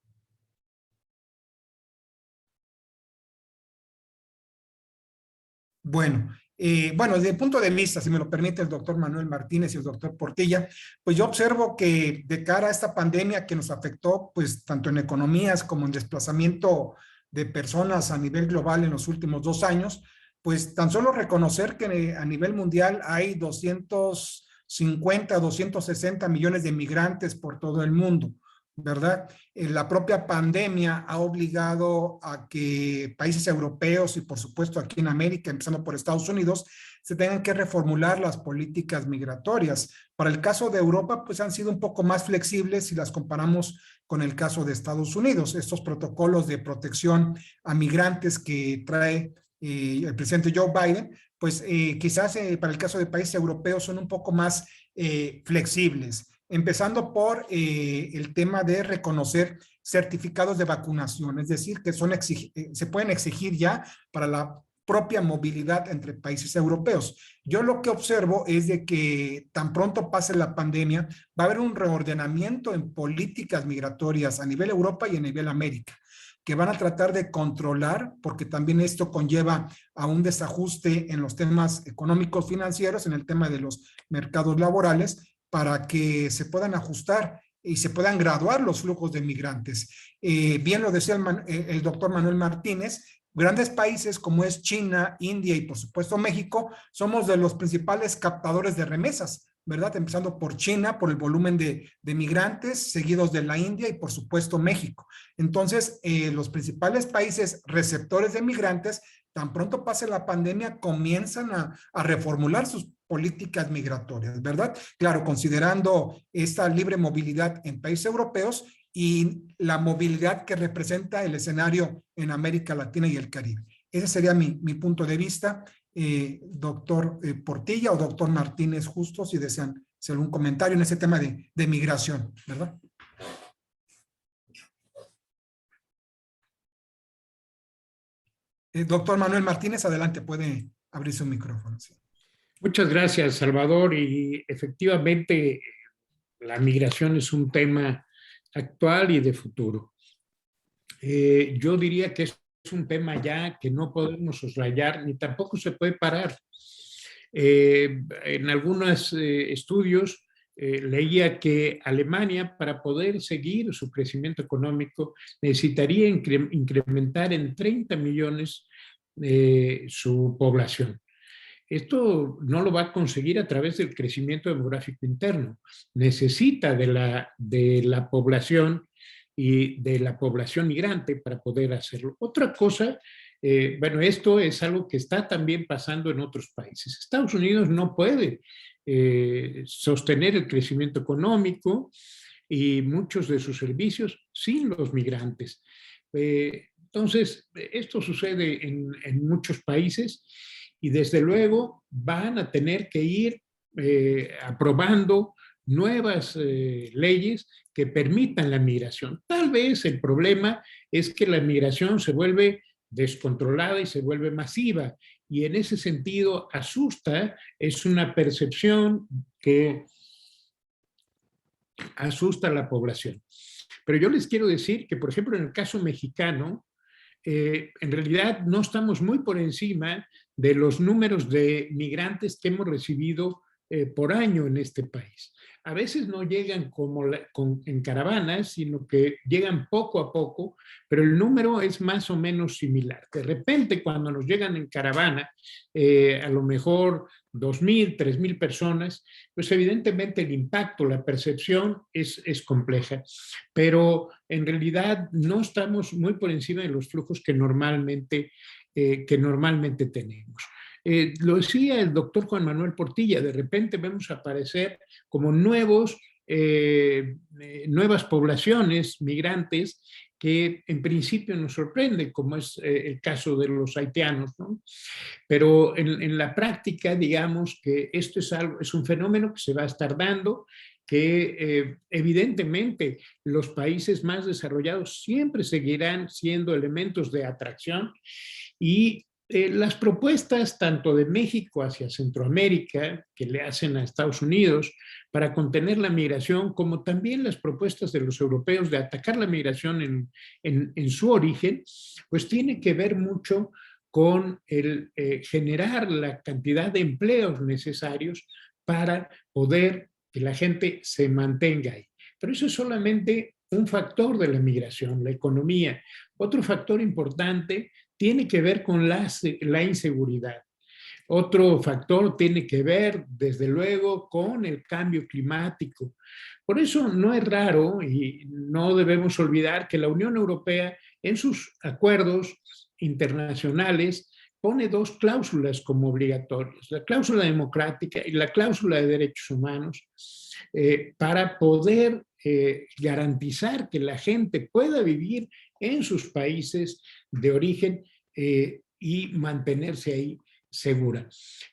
Bueno, desde el punto de vista, si me lo permite el doctor Manuel Martínez y el doctor Portilla, pues yo observo que de cara a esta pandemia que nos afectó, pues tanto en economías como en desplazamiento de personas a nivel global en los últimos 2 años, pues tan solo reconocer que a nivel mundial hay 250, 260 millones de migrantes por todo el mundo, ¿verdad? La propia pandemia ha obligado a que países europeos y por supuesto aquí en América, empezando por Estados Unidos, se tengan que reformular las políticas migratorias. Para el caso de Europa, pues han sido un poco más flexibles si las comparamos con el caso de Estados Unidos. Estos protocolos de protección a migrantes que trae el presidente Joe Biden, pues quizás para el caso de países europeos son un poco más flexibles. Empezando por el tema de reconocer certificados de vacunación, es decir, que se pueden exigir ya para la propia movilidad entre países europeos. Yo lo que observo es de que tan pronto pase la pandemia, va a haber un reordenamiento en políticas migratorias a nivel Europa y a nivel América, que van a tratar de controlar, porque también esto conlleva a un desajuste en los temas económicos financieros, en el tema de los mercados laborales, para que se puedan ajustar y se puedan graduar los flujos de migrantes. Bien lo decía el doctor Manuel Martínez, grandes países como es China, India y por supuesto México, somos de los principales captadores de remesas, ¿verdad? Empezando por China, por el volumen de migrantes, seguidos de la India y por supuesto México. Entonces, los principales países receptores de migrantes, tan pronto pase la pandemia, comienzan a reformular sus políticas migratorias, ¿verdad? Claro, considerando esta libre movilidad en países europeos y la movilidad que representa el escenario en América Latina y el Caribe. Ese sería mi punto de vista. Doctor Portilla o doctor Martínez Justo, si desean hacer algún comentario en ese tema de migración, ¿verdad? Doctor Manuel Martínez, adelante, puede abrir su micrófono. Sí. Muchas gracias, Salvador. Y efectivamente, la migración es un tema actual y de futuro. Yo diría que es un tema ya que no podemos soslayar ni tampoco se puede parar. En algunos estudios leía que Alemania, para poder seguir su crecimiento económico, necesitaría incrementar en 30 millones su población. Esto no lo va a conseguir a través del crecimiento demográfico interno. Necesita de la población y de la población migrante para poder hacerlo. Otra cosa, bueno, esto es algo que está también pasando en otros países. Estados Unidos no puede sostener el crecimiento económico y muchos de sus servicios sin los migrantes. Entonces, esto sucede en muchos países y desde luego van a tener que ir aprobando nuevas leyes que permitan la migración. Tal vez el problema es que la migración se vuelve descontrolada y se vuelve masiva, y en ese sentido asusta, es una percepción que asusta a la población. Pero yo les quiero decir que, por ejemplo, en el caso mexicano, en realidad no estamos muy por encima de los números de migrantes que hemos recibido por año en este país. A veces no llegan en caravanas, sino que llegan poco a poco, pero el número es más o menos similar. De repente, cuando nos llegan en caravana, a lo mejor 2,000, 3,000 personas, pues evidentemente el impacto, la percepción es compleja, pero en realidad no estamos muy por encima de los flujos que normalmente tenemos. Lo decía el doctor Juan Manuel Portilla, de repente vemos aparecer como nuevas poblaciones migrantes que en principio nos sorprende, como es el caso de los haitianos, ¿no? Pero en la práctica, digamos que esto es un fenómeno que se va a estar dando, que evidentemente los países más desarrollados siempre seguirán siendo elementos de atracción, y las propuestas tanto de México hacia Centroamérica, que le hacen a Estados Unidos para contener la migración, como también las propuestas de los europeos de atacar la migración en su origen, pues tiene que ver mucho con el generar la cantidad de empleos necesarios para poder que la gente se mantenga ahí. Pero eso es solamente un factor de la migración, la economía. Otro factor importante tiene que ver con la inseguridad. Otro factor tiene que ver, desde luego, con el cambio climático. Por eso no es raro y no debemos olvidar que la Unión Europea en sus acuerdos internacionales pone dos cláusulas como obligatorias, la cláusula democrática y la cláusula de derechos humanos, para poder garantizar que la gente pueda vivir en sus países de origen y mantenerse ahí segura.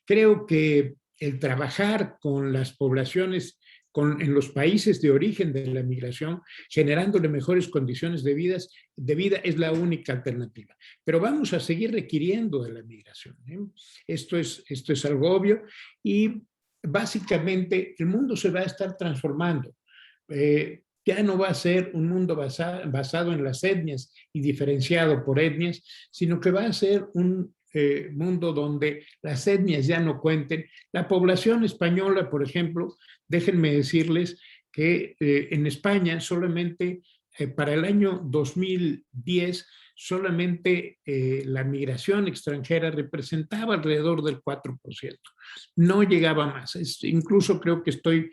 Creo que el trabajar con las poblaciones en los países de origen de la migración, generándole mejores condiciones de vida es la única alternativa. Pero vamos a seguir requiriendo de la migración, ¿eh? Esto es algo obvio, y básicamente el mundo se va a estar transformando. Ya no va a ser un mundo basado en las etnias y diferenciado por etnias, sino que va a ser un mundo donde las etnias ya no cuenten. La población española, por ejemplo, déjenme decirles que en España solamente para el año 2010, solamente la migración extranjera representaba alrededor del 4%. No llegaba más. Incluso creo que estoy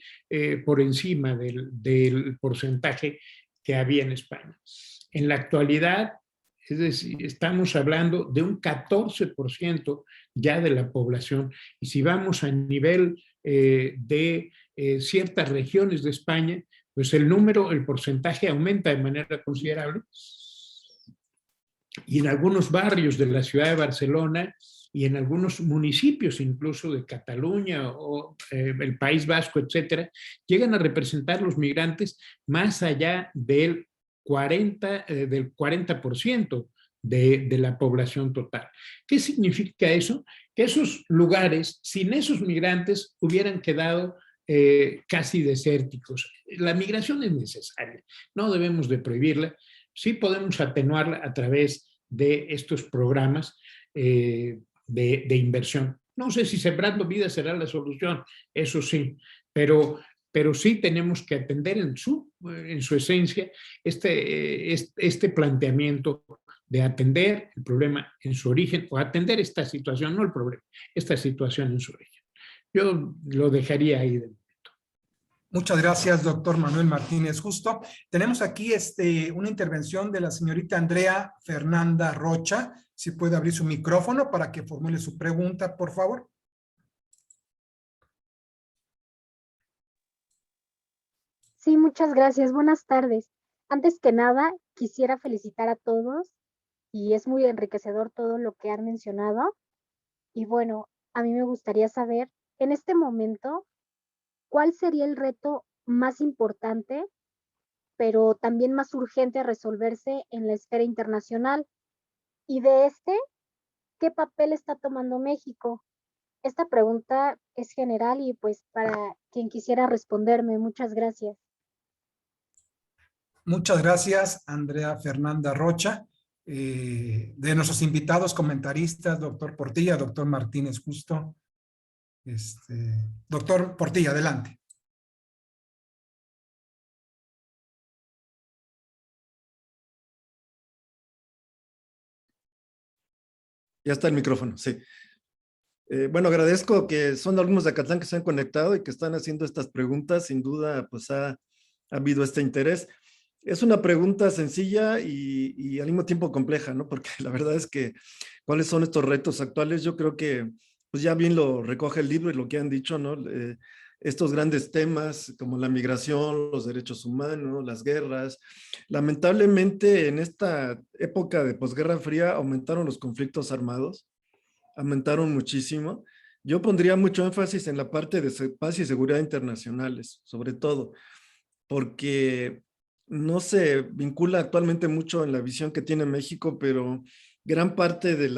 por encima del porcentaje que había en España. En la actualidad, es decir, estamos hablando de un 14% ya de la población. Y si vamos a nivel de ciertas regiones de España, pues el porcentaje aumenta de manera considerable. Y en algunos barrios de la ciudad de Barcelona y en algunos municipios incluso de Cataluña o el País Vasco, etcétera, llegan a representar los migrantes más allá del 40% de la población total. ¿Qué significa eso? Que esos lugares, sin esos migrantes, hubieran quedado casi desérticos. La migración es necesaria, no debemos de prohibirla, sí podemos atenuarla a través de estos programas de inversión. No sé si Sembrando Vida será la solución, eso sí, pero pero sí tenemos que atender en su esencia este planteamiento de atender el problema en su origen, o atender esta situación, no el problema, esta situación en su origen. Yo lo dejaría ahí. Muchas gracias, doctor Manuel Martínez Justo. Tenemos aquí una intervención de la señorita Andrea Fernanda Rocha. Si puede abrir su micrófono para que formule su pregunta, por favor. Sí, muchas gracias. Buenas tardes. Antes que nada, quisiera felicitar a todos y es muy enriquecedor todo lo que han mencionado. Y bueno, a mí me gustaría saber, en este momento, ¿cuál sería el reto más importante, pero también más urgente a resolverse en la esfera internacional? Y de ¿qué papel está tomando México? Esta pregunta es general y pues para quien quisiera responderme, muchas gracias. Muchas gracias, Andrea Fernanda Rocha. De nuestros invitados comentaristas, doctor Portilla, doctor Martínez Justo. Doctor Portilla, adelante. Ya está el micrófono, sí. Bueno, agradezco que son alumnos de Acatlán que se han conectado y que están haciendo estas preguntas. Sin duda, pues ha habido este interés. Es una pregunta sencilla y al mismo tiempo compleja, ¿no? Porque la verdad es que, ¿cuáles son estos retos actuales? Yo creo que, pues ya bien lo recoge el libro y lo que han dicho, ¿no? Estos grandes temas como la migración, los derechos humanos, las guerras. Lamentablemente, en esta época de posguerra fría aumentaron los conflictos armados, aumentaron muchísimo. Yo pondría mucho énfasis en la parte de paz y seguridad internacionales, sobre todo, porque no se vincula actualmente mucho en la visión que tiene México, pero gran parte de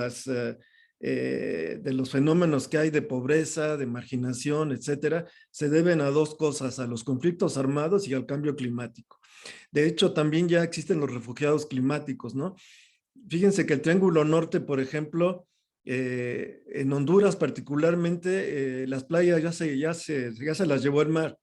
de los fenómenos que hay de pobreza, de marginación, etcétera, se deben a dos cosas: a los conflictos armados y al cambio climático. De hecho, también ya existen los refugiados climáticos, ¿no? Fíjense que el Triángulo Norte, por ejemplo, en Honduras particularmente, las playas ya se las llevó el mar.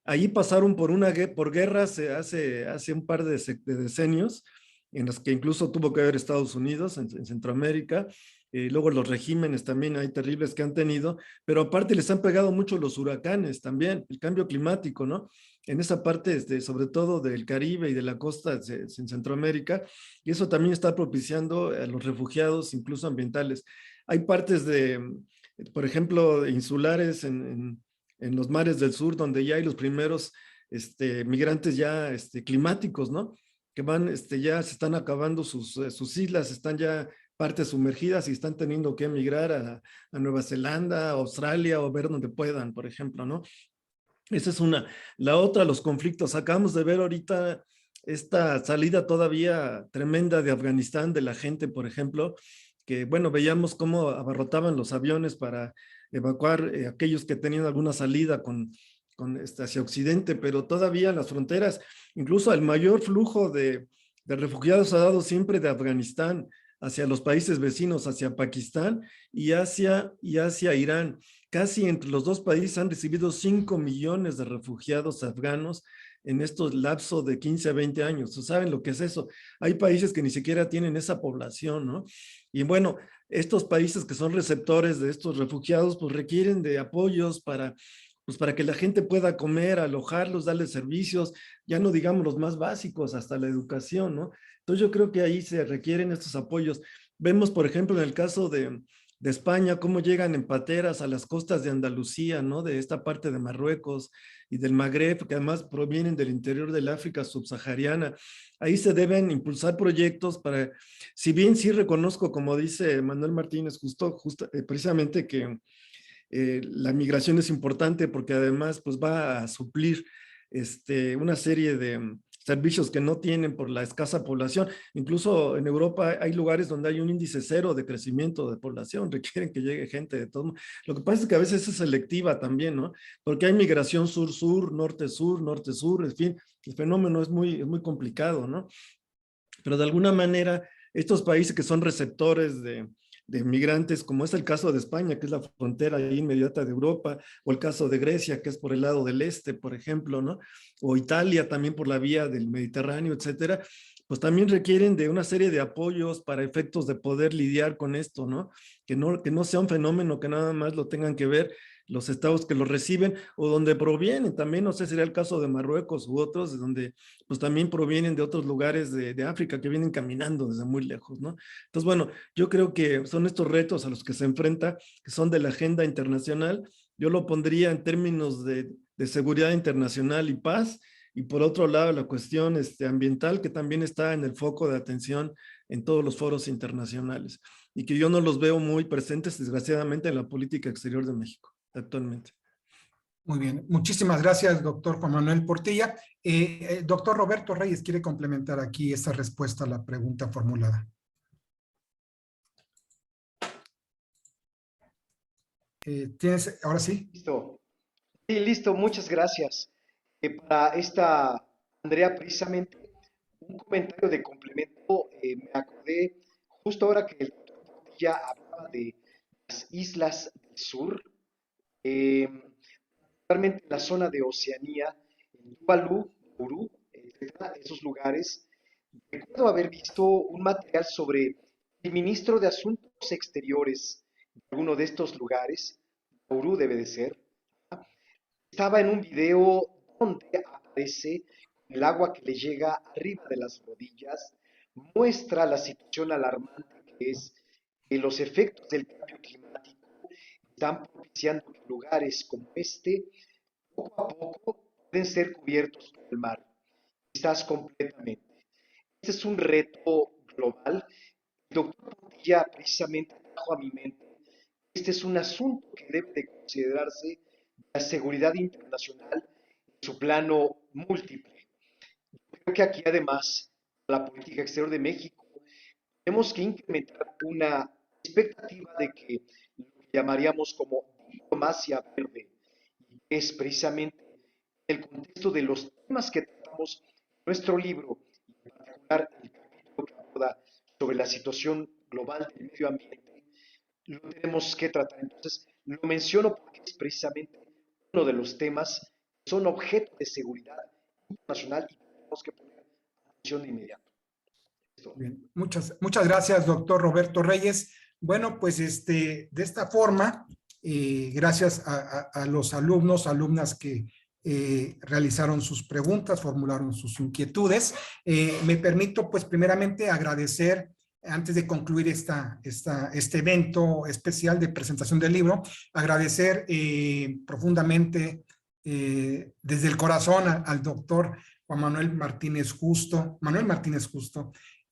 Allí pasaron por guerras hace un par de decenios, en las que incluso tuvo que ver Estados Unidos en Centroamérica. Luego los regímenes también hay terribles que han tenido, pero aparte les han pegado mucho los huracanes también, el cambio climático, ¿no? En esa parte, sobre todo del Caribe y de la costa en Centroamérica, y eso también está propiciando a los refugiados, incluso ambientales. Hay partes por ejemplo, insulares en los mares del sur, donde ya hay los primeros migrantes ya climáticos, ¿no? Que ya se están acabando sus islas, están ya partes sumergidas y están teniendo que emigrar a Nueva Zelanda, a Australia o ver donde puedan, por ejemplo, ¿no? Esa es una. La otra, los conflictos. Acabamos de ver ahorita esta salida todavía tremenda de Afganistán, de la gente, por ejemplo, que, bueno, veíamos cómo abarrotaban los aviones para evacuar aquellos que tenían alguna salida hacia Occidente, pero todavía las fronteras, incluso el mayor flujo de refugiados ha dado siempre de Afganistán hacia los países vecinos, hacia Pakistán y hacia Irán. Casi entre los dos países han recibido 5 millones de refugiados afganos en estos lapsos de 15 a 20 años. ¿Saben lo que es eso? Hay países que ni siquiera tienen esa población, ¿no? Y bueno, estos países que son receptores de estos refugiados, pues requieren de apoyos para que la gente pueda comer, alojarlos, darles servicios, ya no digamos los más básicos, hasta la educación, ¿no? Entonces yo creo que ahí se requieren estos apoyos. Vemos, por ejemplo, en el caso de España, cómo llegan en pateras a las costas de Andalucía, ¿no? De esta parte de Marruecos y del Magreb, que además provienen del interior del África subsahariana. Ahí se deben impulsar proyectos para, si bien sí reconozco, como dice Manuel Martínez, precisamente que la migración es importante porque además pues va a suplir una serie de servicios que no tienen por la escasa población. Incluso en Europa hay lugares donde hay un índice cero de crecimiento de población, requieren que llegue gente de todo. Lo que pasa es que a veces es selectiva también, ¿no? Porque hay migración sur-sur, norte-sur, norte-sur, en fin, el fenómeno es muy complicado, ¿no? Pero de alguna manera, estos países que son receptores de de migrantes, como es el caso de España, que es la frontera ahí inmediata de Europa, o el caso de Grecia, que es por el lado del este, por ejemplo, ¿no? O Italia también por la vía del Mediterráneo, etcétera, pues también requieren de una serie de apoyos para efectos de poder lidiar con esto, ¿no? Que no sea un fenómeno que nada más lo tengan que ver los estados que lo reciben o donde provienen. También, no sé, sería el caso de Marruecos u otros, de donde pues también provienen de otros lugares de África que vienen caminando desde muy lejos, ¿no? Entonces, bueno, yo creo que son estos retos a los que se enfrenta, que son de la agenda internacional. Yo lo pondría en términos de seguridad internacional y paz, y por otro lado la cuestión ambiental, que también está en el foco de atención en todos los foros internacionales, y que yo no los veo muy presentes, desgraciadamente, en la política exterior de México actualmente. Muy bien, muchísimas gracias, doctor Juan Manuel Portilla. Doctor Roberto Reyes, ¿quiere complementar aquí esta respuesta a la pregunta formulada? ¿Tienes, ahora sí? Listo. Sí, listo, muchas gracias. Para esta, Andrea, precisamente un comentario de complemento, me acordé justo ahora que el doctor Portilla hablaba de las islas del sur, particularmente en la zona de Oceanía, en Tuvalu, Nauru, etcétera, esos lugares. Recuerdo haber visto un material sobre el ministro de Asuntos Exteriores de alguno de estos lugares, Nauru debe de ser, estaba en un video donde aparece el agua que le llega arriba de las rodillas, muestra la situación alarmante que es que los efectos del cambio climático están propiciando que lugares como este, poco a poco, pueden ser cubiertos por el mar, quizás completamente. Este es un reto global. El doctor Portilla precisamente trajo a mi mente que este es un asunto que debe de considerarse la seguridad internacional en su plano múltiple. Creo que aquí además, la política exterior de México, tenemos que incrementar una expectativa de que lo que llamaríamos como diplomacia verde, y es precisamente en el contexto de los temas que tratamos en nuestro libro, y en particular el capítulo que aborda sobre la situación global del medio ambiente, lo tenemos que tratar. Entonces, lo menciono porque es precisamente uno de los temas que son objeto de seguridad internacional y que tenemos que poner atención de inmediato. Bien, muchas gracias, doctor Roberto Reyes. Bueno, pues de esta forma, gracias a los alumnos, alumnas que realizaron sus preguntas, formularon sus inquietudes. Me permito, pues, primeramente agradecer, antes de concluir este evento especial de presentación del libro, agradecer profundamente desde el corazón al doctor Juan Manuel Martínez Justo,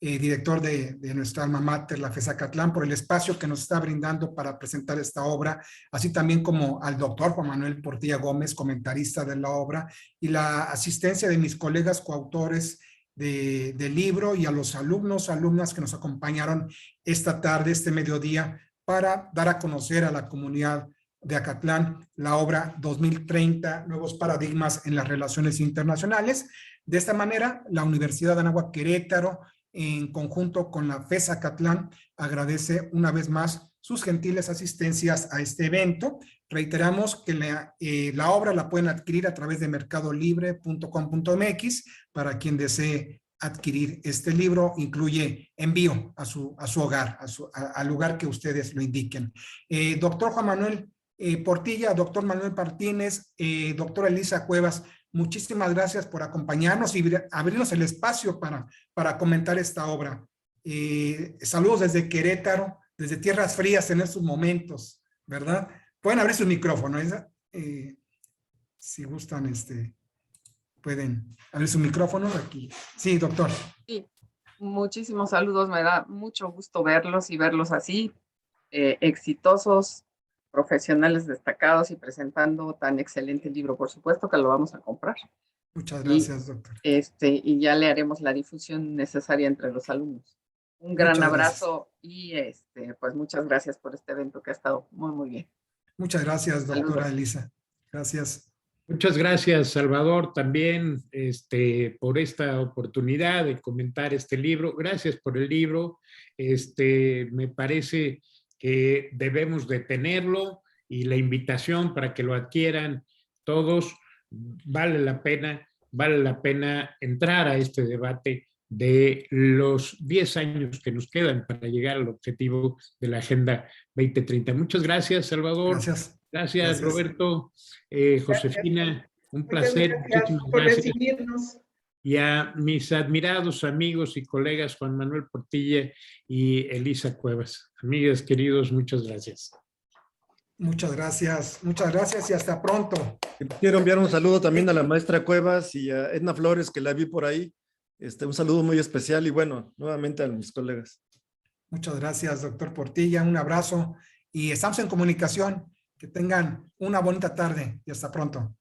director de nuestra alma mater, la FES Acatlán, por el espacio que nos está brindando para presentar esta obra, así también como al doctor Juan Manuel Portilla Gómez, comentarista de la obra, y la asistencia de mis colegas coautores del libro, y a los alumnos, alumnas que nos acompañaron esta tarde, este mediodía, para dar a conocer a la comunidad de Acatlán la obra 2030, Nuevos Paradigmas en las Relaciones Internacionales. De esta manera, la Universidad de Anáhuac Querétaro, en conjunto con la FES Acatlán, agradece una vez más sus gentiles asistencias a este evento. Reiteramos que la obra la pueden adquirir a través de mercadolibre.com.mx para quien desee adquirir este libro. Incluye envío a su hogar, al lugar que ustedes lo indiquen. Doctor Juan Manuel Portilla, doctor Manuel Martínez, doctora Elisa Cuevas, muchísimas gracias por acompañarnos y abrirnos el espacio para comentar esta obra. Saludos desde Querétaro, desde tierras frías en estos momentos, ¿verdad? Pueden abrir su micrófono, si gustan, pueden abrir su micrófono aquí. Sí, doctor. Sí, muchísimos saludos, me da mucho gusto verlos y verlos así, exitosos, profesionales destacados y presentando tan excelente libro. Por supuesto que lo vamos a comprar. Muchas gracias, doctor. Y ya le haremos la difusión necesaria entre los alumnos. Un gran abrazo y pues muchas gracias por este evento que ha estado muy, muy bien. Muchas gracias, doctora Saludos. Elisa. Gracias. Muchas gracias, Salvador, también por esta oportunidad de comentar este libro. Gracias por el libro. Me parece que debemos de tenerlo y la invitación para que lo adquieran todos. Vale la pena entrar a este debate de los 10 años que nos quedan para llegar al objetivo de la Agenda 2030. Muchas gracias, Salvador. Gracias. Gracias, Roberto. Josefina, un Muchas placer. gracias Muchísimas por gracias. recibirnos. Y a mis admirados amigos y colegas Juan Manuel Portilla y Elisa Cuevas. Amigas, queridos, muchas gracias. Muchas gracias y hasta pronto. Quiero enviar un saludo también a la maestra Cuevas y a Edna Flores, que la vi por ahí. Un saludo muy especial y bueno, nuevamente a mis colegas. Muchas gracias, doctor Portilla. Un abrazo y estamos en comunicación. Que tengan una bonita tarde y hasta pronto.